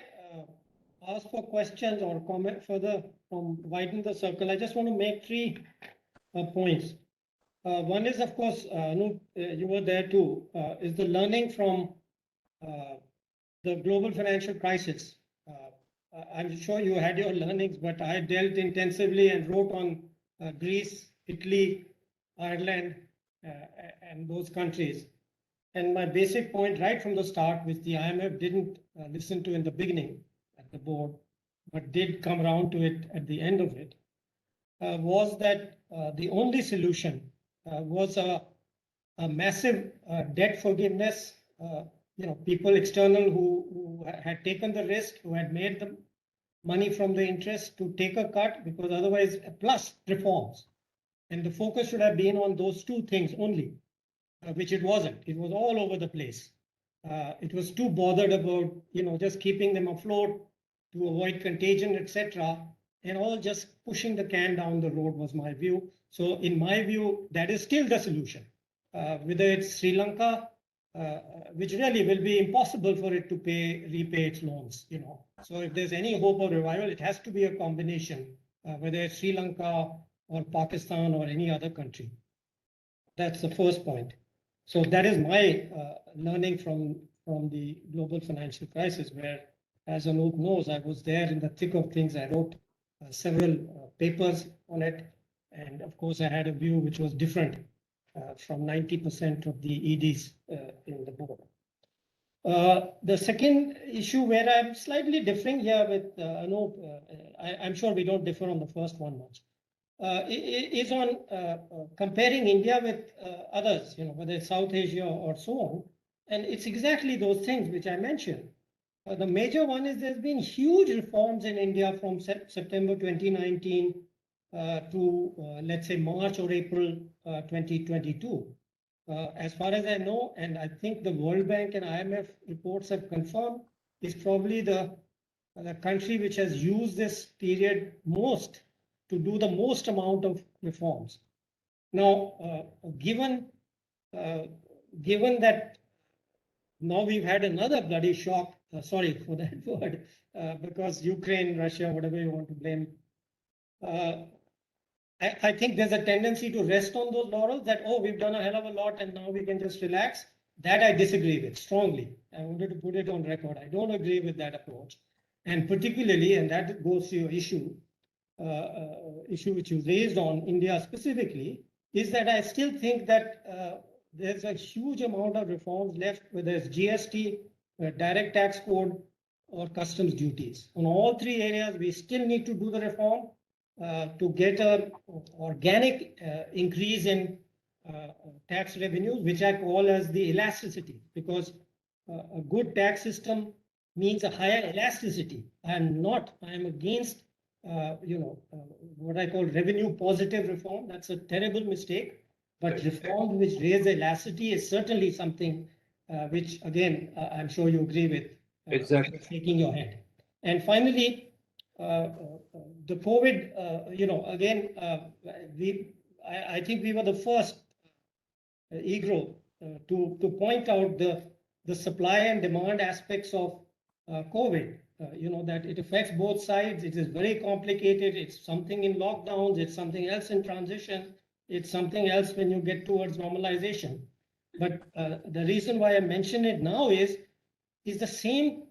ask for questions or comment further from widen the circle, I just want to make three points. One is, of course, Anoop, you were there too, is the learning from the global financial crisis. I'm sure you had your learnings, but I dealt intensively and wrote on Greece, Italy, Ireland, and those countries. And my basic point right from the start, which the IMF didn't listen to in the beginning at the board, but did come around to it at the end of it, was that the only solution was a massive debt forgiveness. People external who had taken the risk, who had made the money from the interest to take a cut, because otherwise, plus reforms. And the focus should have been on those two things only, which it wasn't. It was all over the place. It was too bothered about, just keeping them afloat to avoid contagion, etc. And all just pushing the can down the road was my view. So in my view, that is still the solution. Whether it's Sri Lanka, which really will be impossible for it to repay its loans. So if there's any hope of revival, it has to be a combination, whether it's Sri Lanka or Pakistan or any other country. That's the first point. So that is my learning from the global financial crisis, where, as Anoop knows, I was there in the thick of things. I wrote several papers on it. And of course, I had a view which was different from 90% of the EDs in the board. The second issue where I'm slightly differing here with Anoop, I'm sure we don't differ on the first one much, is on comparing India with others, whether it's South Asia or so on. And it's exactly those things which I mentioned. The major one is there's been huge reforms in India from September 2019 to, let's say, March or April 2022. As far as I know, and I think the World Bank and IMF reports have confirmed, is probably the country which has used this period most to do the most amount of reforms. Now, given that now we've had another bloody shock, sorry for that word, because Ukraine, Russia, whatever you want to blame, I think there's a tendency to rest on those laurels that, oh, we've done a hell of a lot and now we can just relax. That I disagree with strongly. I wanted to put it on record. I don't agree with that approach. And particularly, and that goes to your issue which you raised on India specifically, is that I still think that there's a huge amount of reforms left, whether it's GST, direct tax code, or customs duties. On all three areas, we still need to do the reform to get an organic increase in tax revenues, which I call as the elasticity, because a good tax system means a higher elasticity. I am against what I call revenue positive reform. That's a terrible mistake. But reform which raise elasticity is certainly something which, again, I'm sure you agree with. Exactly. Shaking your head. And finally, the COVID, again, I think we were the first EGROW to point out the supply and demand aspects of COVID. That it affects both sides. It is very complicated. It's something in lockdowns. It's something else in transition. It's something else when you get towards normalization. But the reason why I mention it now is the same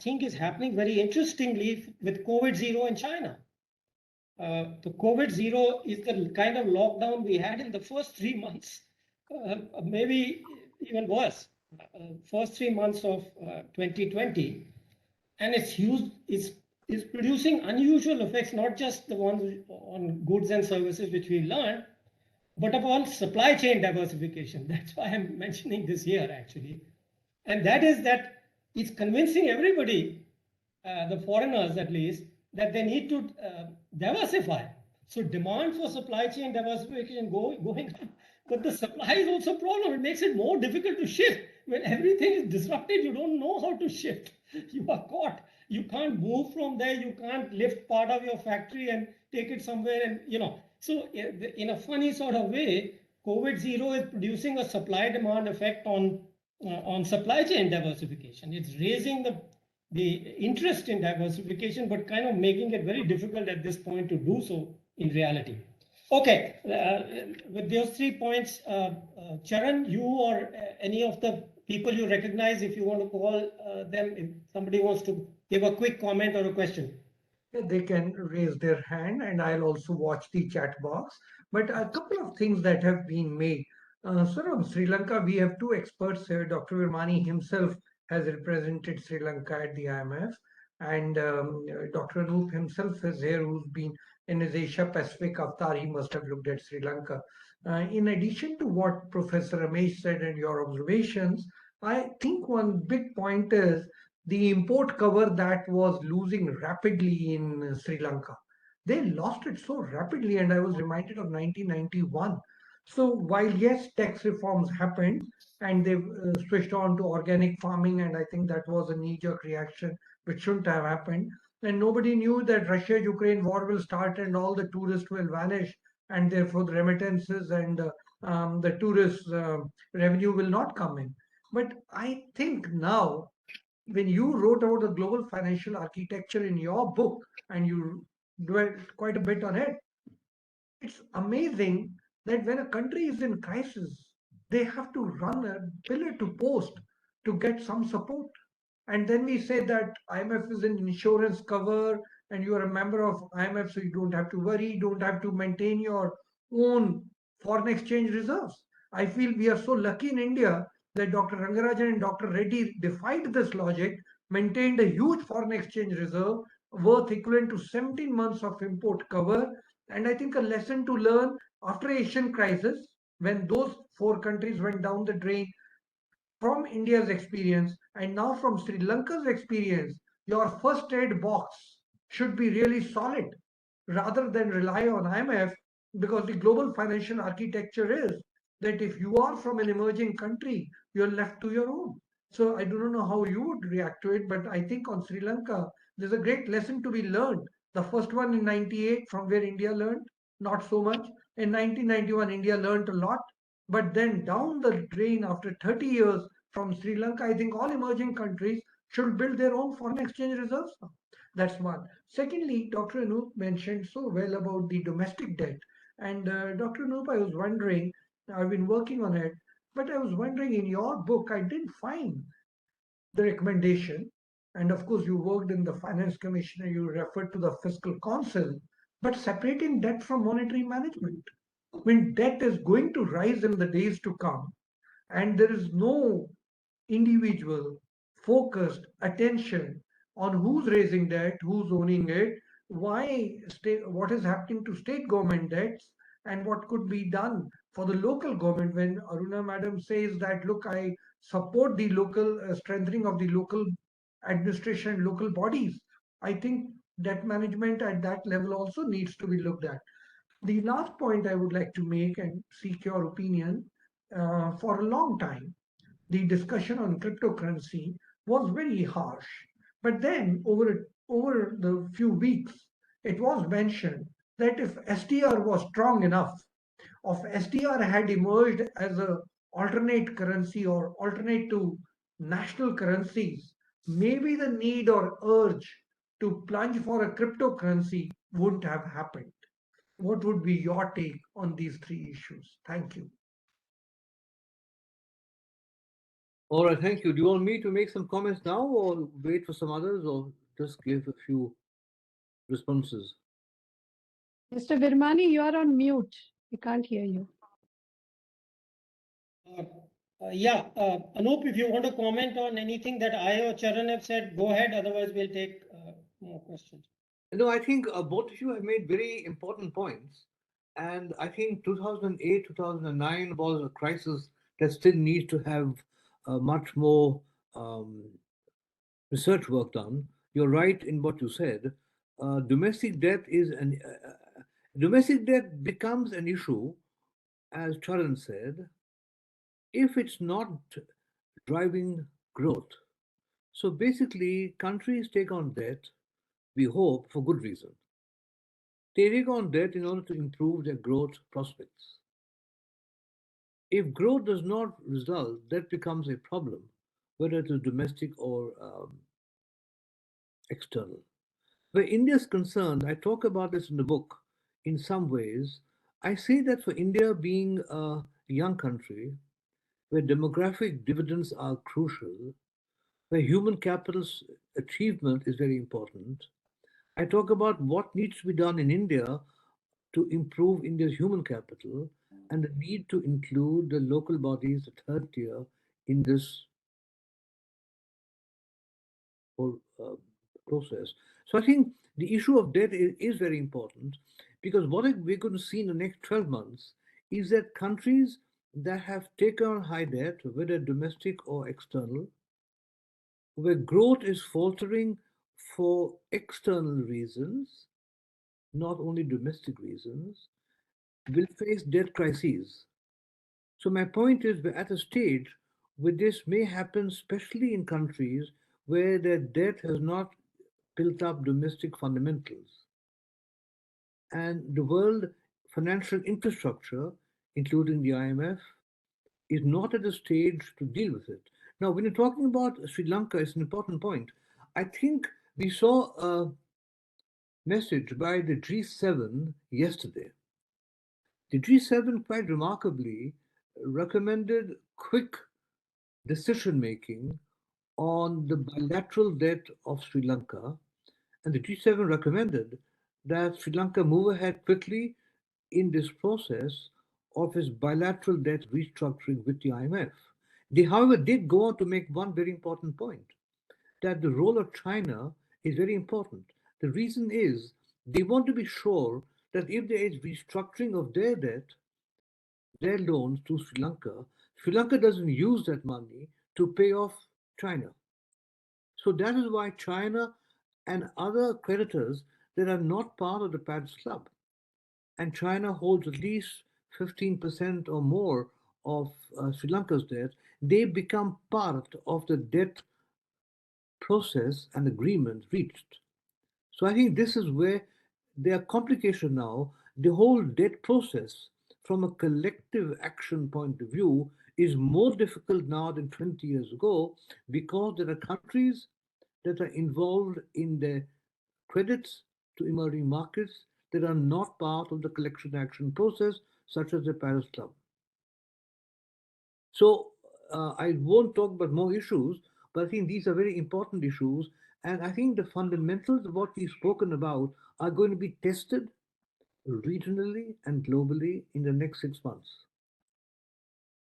thing is happening very interestingly with COVID zero in China. The COVID zero is the kind of lockdown we had in the first 3 months, maybe even worse, first 3 months of 2020. And it's used, is producing unusual effects, not just the ones on goods and services which we learned, but upon supply chain diversification. That's why I'm mentioning this here actually. And that is that it's convincing everybody, the foreigners at least, that they need to diversify. So demand for supply chain diversification going up, but the supply is also a problem. It makes it more difficult to shift. When everything is disrupted, you don't know how to shift. You are caught. You can't move from there. You can't lift part of your factory and take it somewhere and, So in a funny sort of way, COVID zero is producing a supply demand effect on supply chain diversification. It's raising the interest in diversification, but kind of making it very difficult at this point to do so in reality. Okay, with those 3 points, Charan, you or any of the people you recognize, if you want to call them, if somebody wants to give a quick comment or a question. They can raise their hand and I'll also watch the chat box. But a couple of things that have been made. Sir, on Sri Lanka, we have two experts here. Dr. Virmani himself has represented Sri Lanka at the IMF, and Dr. Anoop himself is here, who's been in his Asia Pacific avatar. He must have looked at Sri Lanka. In addition to what Professor Ramesh said and your observations, I think one big point is the import cover that was losing rapidly in Sri Lanka. They lost it so rapidly, and I was reminded of 1991. So while yes, tax reforms happened and they've switched on to organic farming, and I think that was a knee-jerk reaction which shouldn't have happened. And nobody knew that Russia-Ukraine war will start and all the tourists will vanish, and therefore the remittances and the tourist revenue will not come in. But I think now when you wrote about the global financial architecture in your book and you dwelt quite a bit on it, it's amazing that when a country is in crisis, they have to run a pillar to post to get some support. And then we say that IMF is an insurance cover and you are a member of IMF, so you don't have to worry, don't have to maintain your own foreign exchange reserves. I feel we are so lucky in India that Dr. Rangarajan and Dr. Reddy defied this logic, maintained a huge foreign exchange reserve worth equivalent to 17 months of import cover. And I think a lesson to learn after Asian crisis, when those four countries went down the drain, from India's experience and now from Sri Lanka's experience, your first aid box should be really solid rather than rely on IMF, because the global financial architecture is that if you are from an emerging country, you're left to your own. So I do not know how you would react to it, but I think on Sri Lanka, there's a great lesson to be learned. The first one in 98 from where India learned, not so much. In 1991, India learned a lot. But then down the drain after 30 years from Sri Lanka, I think all emerging countries should build their own foreign exchange reserves now. That's one. Secondly, Dr. Anoop mentioned so well about the domestic debt. And Dr. Anoop, I was wondering, I've been working on it, but I was wondering in your book, I didn't find the recommendation. And of course, you worked in the Finance Commission and you referred to the Fiscal Council, but separating debt from monetary management. When debt is going to rise in the days to come, and there is no individual focused attention on who's raising debt, who's owning it, what is happening to state government debts, and what could be done for the local government. When Aruna madam says that, look, I support the local strengthening of the local administration, local bodies, I think debt management at that level also needs to be looked at. The last point I would like to make and seek your opinion, for a long time, the discussion on cryptocurrency was very harsh. But then over the few weeks, it was mentioned that if SDR was strong enough, if SDR had emerged as a alternate currency or alternate to national currencies, maybe the need or urge to plunge for a cryptocurrency wouldn't have happened. What would be your take on these three issues? Thank you. All right, thank you. Do you want me to make some comments now or wait for some others or just give a few responses? Mr. Virmani, you are on mute. We can't hear you. Anoop, if you want to comment on anything that I or Charan have said, go ahead. Otherwise, we'll take more questions. No, I think both of you have made very important points. And I think 2008, 2009 was a crisis that still needs to have much more um, research work done. You're right in what you said. Domestic debt domestic debt becomes an issue, as Charan said, if it's not driving growth. So basically, countries take on debt, we hope, for good reason. They take on debt in order to improve their growth prospects. If growth does not result, that becomes a problem, whether it is domestic or external. Where India is concerned, I talk about this in the book. In some ways, I say that for India being a young country, where demographic dividends are crucial, where human capital's achievement is very important, I talk about what needs to be done in India to improve India's human capital and the need to include the local bodies, the third tier, in this whole process. So I think the issue of debt is very important because what we're going to see in the next 12 months is that countries that have taken on high debt, whether domestic or external, where growth is faltering for external reasons, not only domestic reasons, will face debt crises. So my point is we're at a stage where this may happen, especially in countries where their debt has not built up domestic fundamentals. And the world financial infrastructure, including the IMF, is not at a stage to deal with it. Now, when you're talking about Sri Lanka, it's an important point. I think we saw a message by the G7 yesterday. The G7 quite remarkably recommended quick decision making on the bilateral debt of Sri Lanka, and the G7 recommended that Sri Lanka move ahead quickly in this process of its bilateral debt restructuring with the IMF. They, however, did go on to make one very important point that the role of China is very important. The reason is they want to be sure that if there is restructuring of their debt, their loans to Sri Lanka doesn't use that money to pay off China. So that is why China and other creditors that are not part of the Paris Club, and China holds at least 15% or more of Sri Lanka's debt, they become part of the debt process and agreement reached. So I think this is where there are complications now. The whole debt process, from a collective action point of view, is more difficult now than 20 years ago because there are countries that are involved in the credits to emerging markets that are not part of the collection action process, such as the Paris Club. So I won't talk about more issues, but I think these are very important issues. And I think the fundamentals of what we've spoken about are going to be tested regionally and globally in the next 6 months.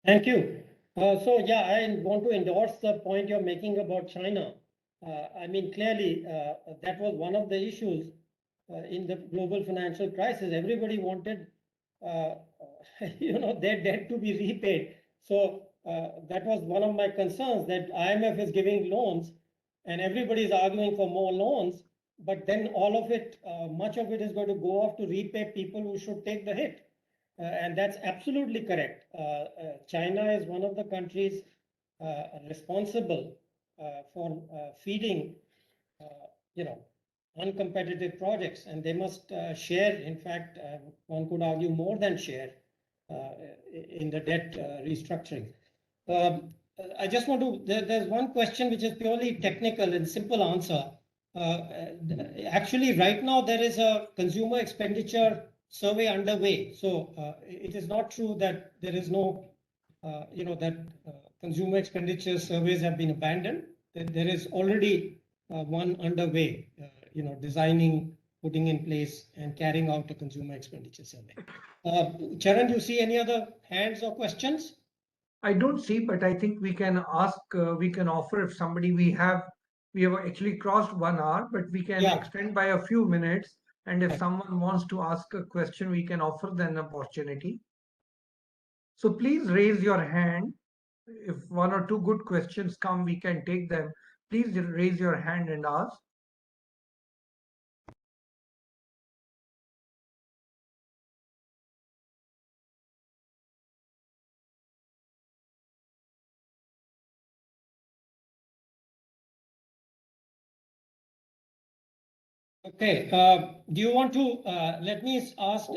Thank you. I want to endorse the point you're making about China. I mean, clearly, that was one of the issues in the global financial crisis. Everybody wanted, their debt to be repaid. So that was one of my concerns, that IMF is giving loans and everybody is arguing for more loans, but then all of it, much of it is going to go off to repay people who should take the hit. And that's absolutely correct. China is one of the countries responsible for feeding, uncompetitive projects, and they must share. In fact, one could argue more than share in the debt restructuring. I just want to. There's one question which is purely technical and simple answer. Actually, right now there is a consumer expenditure survey underway. So it is not true that there is no, that consumer expenditure surveys have been abandoned. There is already one underway, designing, putting in place, and carrying out a consumer expenditure survey. Charan, do you see any other hands or questions? I don't see, but I think we can ask, we can offer if somebody we have actually crossed 1 hour, but we can Yeah. extend by a few minutes. And if Right. someone wants to ask a question, we can offer them an opportunity. So please raise your hand. If one or two good questions come, we can take them. Please raise your hand and ask. Okay, do you want to, let me ask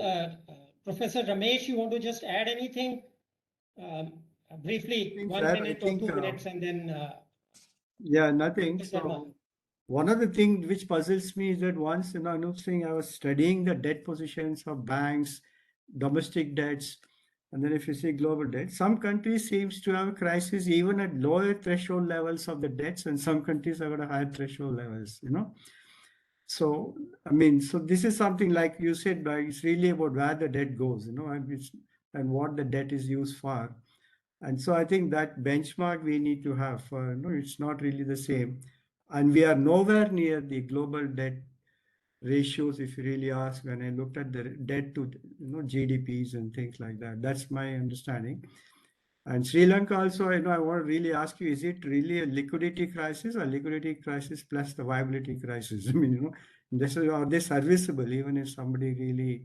Professor Ramesh, you want to just add anything briefly, Nothing, 1 sir. I minute or think, 2 minutes, and then yeah, nothing. Dr. Sharma. So one of the things which puzzles me is that once, Anoop Singh, I was studying the debt positions of banks, domestic debts, and then if you see global debt, some countries seems to have a crisis even at lower threshold levels of the debts, and some countries have got a higher threshold levels. So, I mean, so this is something like you said, like it's really about where the debt goes, and what the debt is used for. And so I think that benchmark we need to have, it's not really the same. And we are nowhere near the global debt ratios, if you really ask, when I looked at the debt to, GDPs and things like that. That's my understanding. And Sri Lanka also, I want to really ask you, is it really a liquidity crisis or liquidity crisis plus the viability crisis? I mean, are they serviceable even if somebody really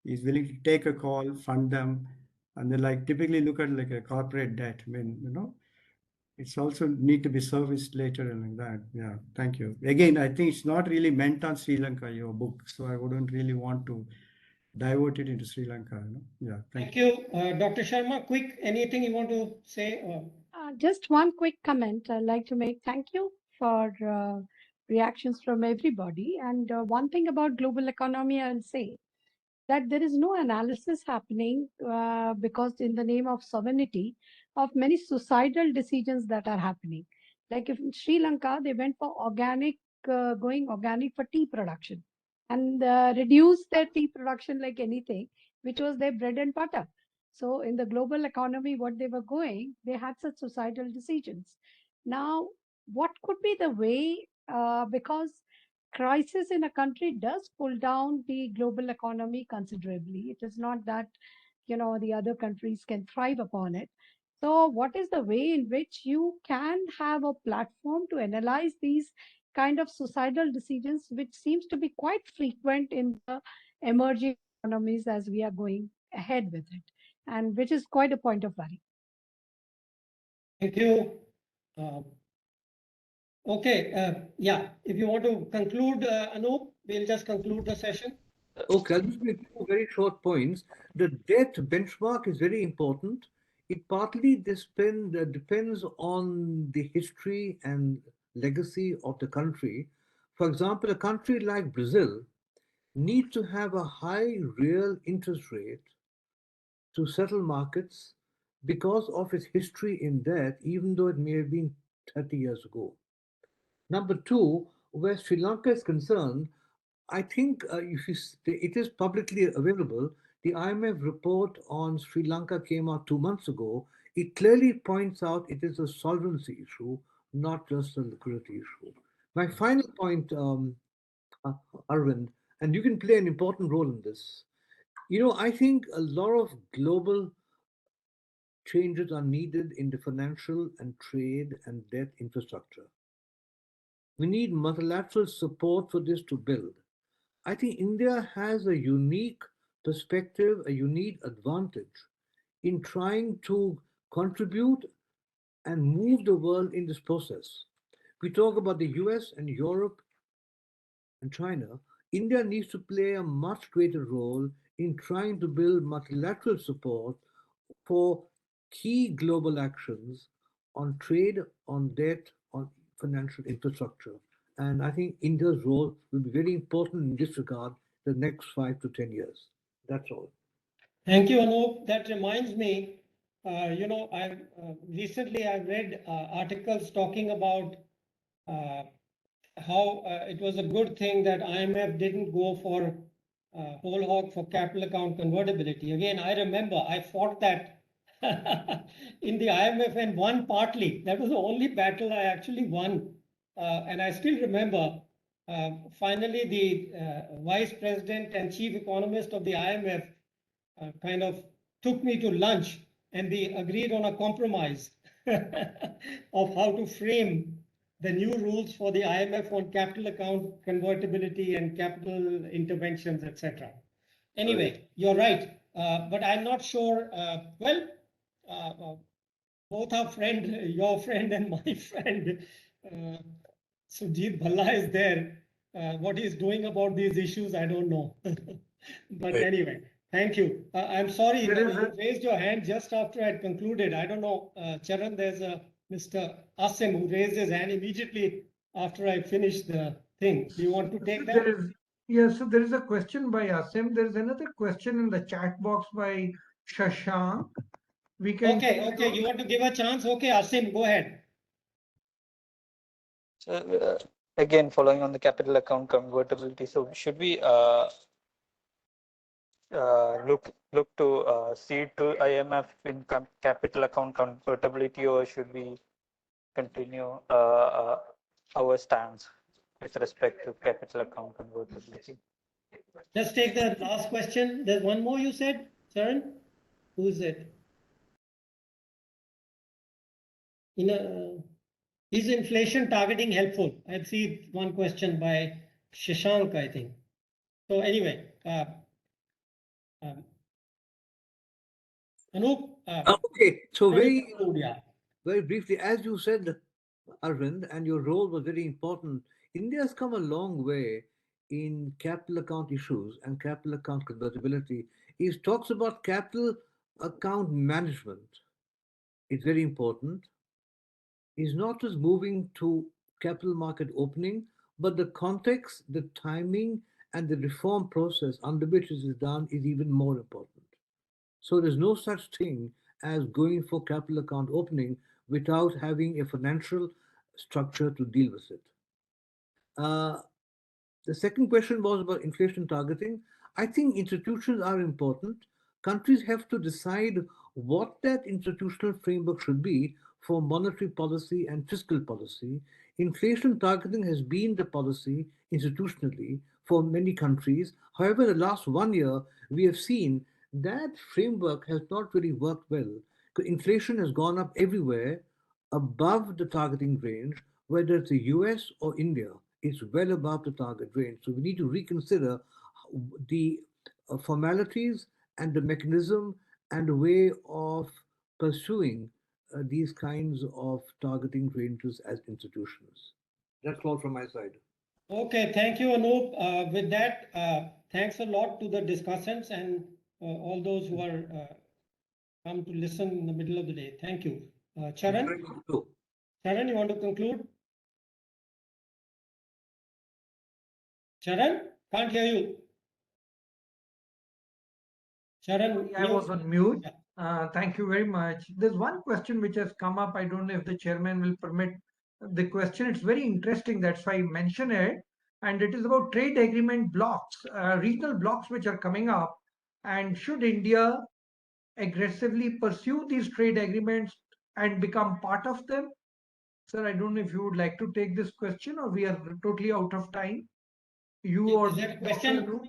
is willing to take a call, fund them, and they like typically look at like a corporate debt. I mean, it's also need to be serviced later and like that. Yeah, thank you. Again, I think it's not really meant on Sri Lanka, your book, so I wouldn't really want to divert it into Sri Lanka. Yeah, Thank you. Dr. Sharma, quick, anything you want to say? Just one quick comment I'd like to make. Thank you for reactions from everybody. And one thing about global economy, I'll say that there is no analysis happening because in the name of sovereignty of many societal decisions that are happening. Like if in Sri Lanka, they went for going organic for tea production and reduced their tea production like anything, which was their bread and butter. So in the global economy, what they were going, they had such societal decisions. Now, what could be the way, because crisis in a country does pull down the global economy considerably. It is not that, the other countries can thrive upon it. So what is the way in which you can have a platform to analyze these kind of societal decisions, which seems to be quite frequent in the emerging economies as we are going ahead with it, and which is quite a point of worry. Thank you. Okay, yeah, if you want to conclude, Anoop, we'll just conclude the session. Okay, I'll just make two very short points. The debt benchmark is very important. It partly depends on the history and legacy of the country. For example, a country like Brazil needs to have a high real interest rate to settle markets because of its history in debt, even though it may have been 30 years ago. Number two, where Sri Lanka is concerned, I think it is publicly available. The IMF report on Sri Lanka came out 2 months ago. It clearly points out it is a solvency issue, not just a liquidity issue. My final point, uh, Arvind, and you can play an important role in this. I think a lot of global changes are needed in the financial and trade and debt infrastructure. We need multilateral support for this to build. I think India has a unique perspective, a unique advantage in trying to contribute and move the world in this process. We talk about the US and Europe and China. India needs to play a much greater role in trying to build multilateral support for key global actions on trade, on debt, on financial infrastructure. And I think India's role will be very important in this regard the next 5 to 10 years. That's all. Thank you, Anoop. That reminds me, I recently I've read articles talking about how it was a good thing that IMF didn't go for whole hog for capital account convertibility. Again, I remember I fought that in the IMF and won partly. That was the only battle I actually won. And I still remember finally the vice president and chief economist of the IMF kind of took me to lunch and we agreed on a compromise of how to frame the new rules for the IMF on capital account convertibility and capital interventions, etc. Anyway, you're right, but I'm not sure. Both our friend, your friend and my friend, Sujit Bhalla is there. What he's doing about these issues, I don't know. But anyway, thank you. I'm sorry, you raised your hand just after I concluded. I don't know, Charan, there's a Mr. Asim who raised his hand immediately after I finished the thing. Do you want to take that? So there is a question by Asim. There is another question in the chat box by Shashank. We can Okay. You want to give a chance? Okay, Asim, go ahead. So again, following on the capital account convertibility, so should we look to cede to IMF in capital account convertibility, or should we continue our stance with respect to capital account convertibility? Let's take the last question. There's one more you said, Charan? Who is it? Is inflation targeting helpful? I see one question by Shashank, I think. So anyway, Anoop. Okay, so very yeah. very briefly, as you said, Arvind, and your role was very important. India has come a long way in capital account issues and capital account convertibility. It talks about capital account management. It's very important. It's not just moving to capital market opening, but the context, the timing, and the reform process under which this is done is even more important. So there's no such thing as going for capital account opening without having a financial structure to deal with it. The second question was about inflation targeting. I think institutions are important. Countries have to decide what that institutional framework should be for monetary policy and fiscal policy. Inflation targeting has been the policy institutionally for many countries. However, in the last 1 year, we have seen that framework has not really worked well. Inflation has gone up everywhere above the targeting range, whether it's the US or India. It's well above the target range. So we need to reconsider the formalities and the mechanism and the way of pursuing these kinds of targeting ranges as institutions. That's all from my side. Okay, thank you, Anoop. With that, thanks a lot to the discussants and all those who are come to listen in the middle of the day. Thank you. Charan? Charan, you want to conclude? Charan? Can't hear you. Charan, I was on mute. Thank you very much. There's one question which has come up. I don't know if the chairman will permit the question. It's very interesting. That's why I mention it. And it is about trade agreement blocks, regional blocks which are coming up. And should India aggressively pursue these trade agreements and become part of them? Sir, I don't know if you would like to take this question or we are totally out of time. You or is that a question?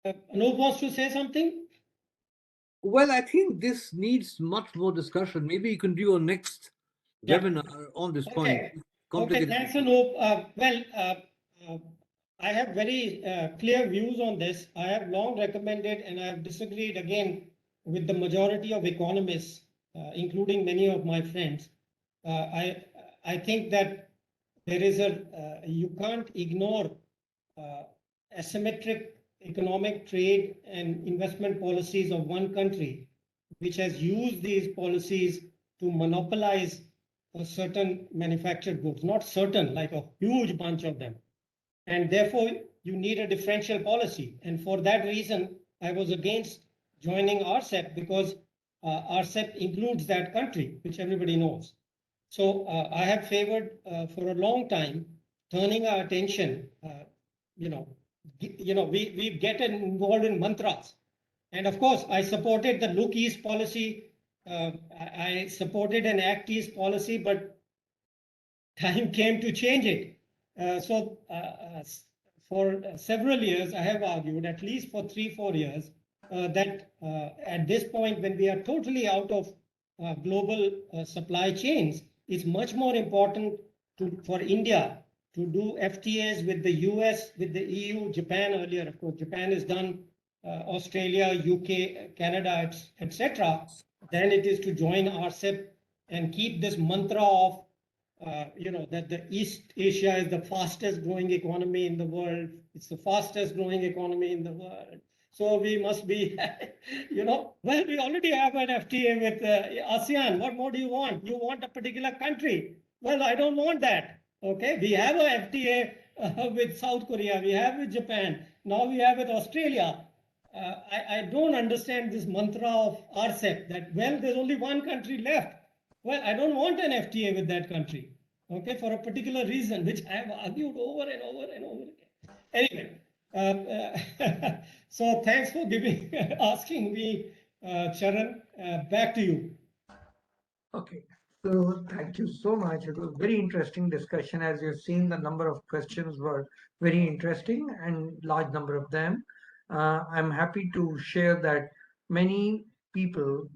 Anoop wants to say something? Well, I think this needs much more discussion. Maybe you can do your next webinar on this point. Okay, thanks, Anoop. I have very clear views on this. I have long recommended and I have disagreed again with the majority of economists, including many of my friends. I think that there is you can't ignore asymmetric economic trade and investment policies of one country, which has used these policies to monopolize certain manufactured goods, not certain, like a huge bunch of them. And therefore, you need a differential policy. And for that reason, I was against joining RCEP because RCEP includes that country, which everybody knows. So I have favored for a long time turning our attention, we get involved in mantras. And of course, I supported the Look East policy. I supported an Act East policy, but time came to change it. For several years, I have argued, at least for 3-4 years, that at this point, when we are totally out of global supply chains, it's much more important for India to do FTAs with the US, with the EU, Japan earlier. Of course, Japan has done Australia, UK, Canada, etc. Than it is to join RCEP and keep this mantra of that the East Asia is the fastest growing economy in the world. It's the fastest growing economy in the world. So we must be, well, we already have an FTA with ASEAN. What more do you want? You want a particular country. Well, I don't want that. Okay, we have a FTA with South Korea. We have with Japan. Now we have with Australia. I don't understand this mantra of RCEP that, well, there's only one country left. Well, I don't want an FTA with that country, okay, for a particular reason, which I have argued over and over and over again. Anyway, so thanks for asking me, Charan. Back to you. Okay, so thank you so much. It was very interesting discussion. As you've seen, the number of questions were very interesting and large number of them. I'm happy to share that many people,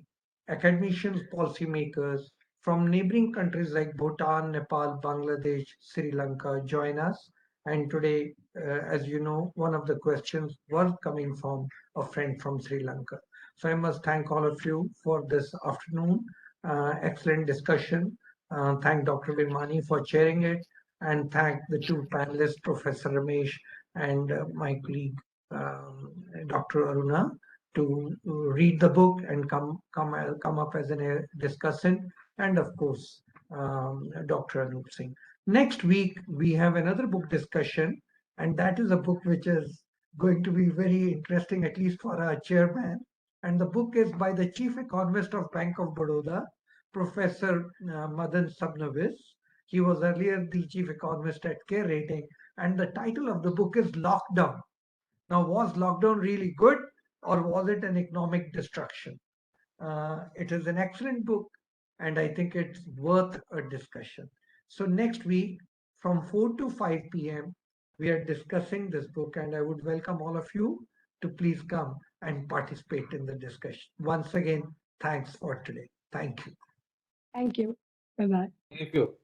academicians, policymakers from neighboring countries like Bhutan, Nepal, Bangladesh, Sri Lanka join us. And today, as you know, one of the questions was coming from a friend from Sri Lanka. So I must thank all of you for this afternoon. Excellent discussion. Thank Dr. Virmani for chairing it, and thank the two panelists, Professor Ramesh and my colleague, Dr. Aruna, to read the book and come up as a discussant, and of course, Dr. Anoop Singh. Next week, we have another book discussion, and that is a book which is going to be very interesting, at least for our chairman. And the book is by the Chief Economist of Bank of Baroda, Professor Madan Sabnavis. He was earlier the Chief Economist at Care Rating, and the title of the book is Lockdown. Now, was lockdown really good, or was it an economic destruction? It is an excellent book, and I think it's worth a discussion. So next week, from 4 to 5 p.m., we are discussing this book, and I would welcome all of you to please come and participate in the discussion. Once again, thanks for today. Thank you. Thank you. Bye-bye. Thank you.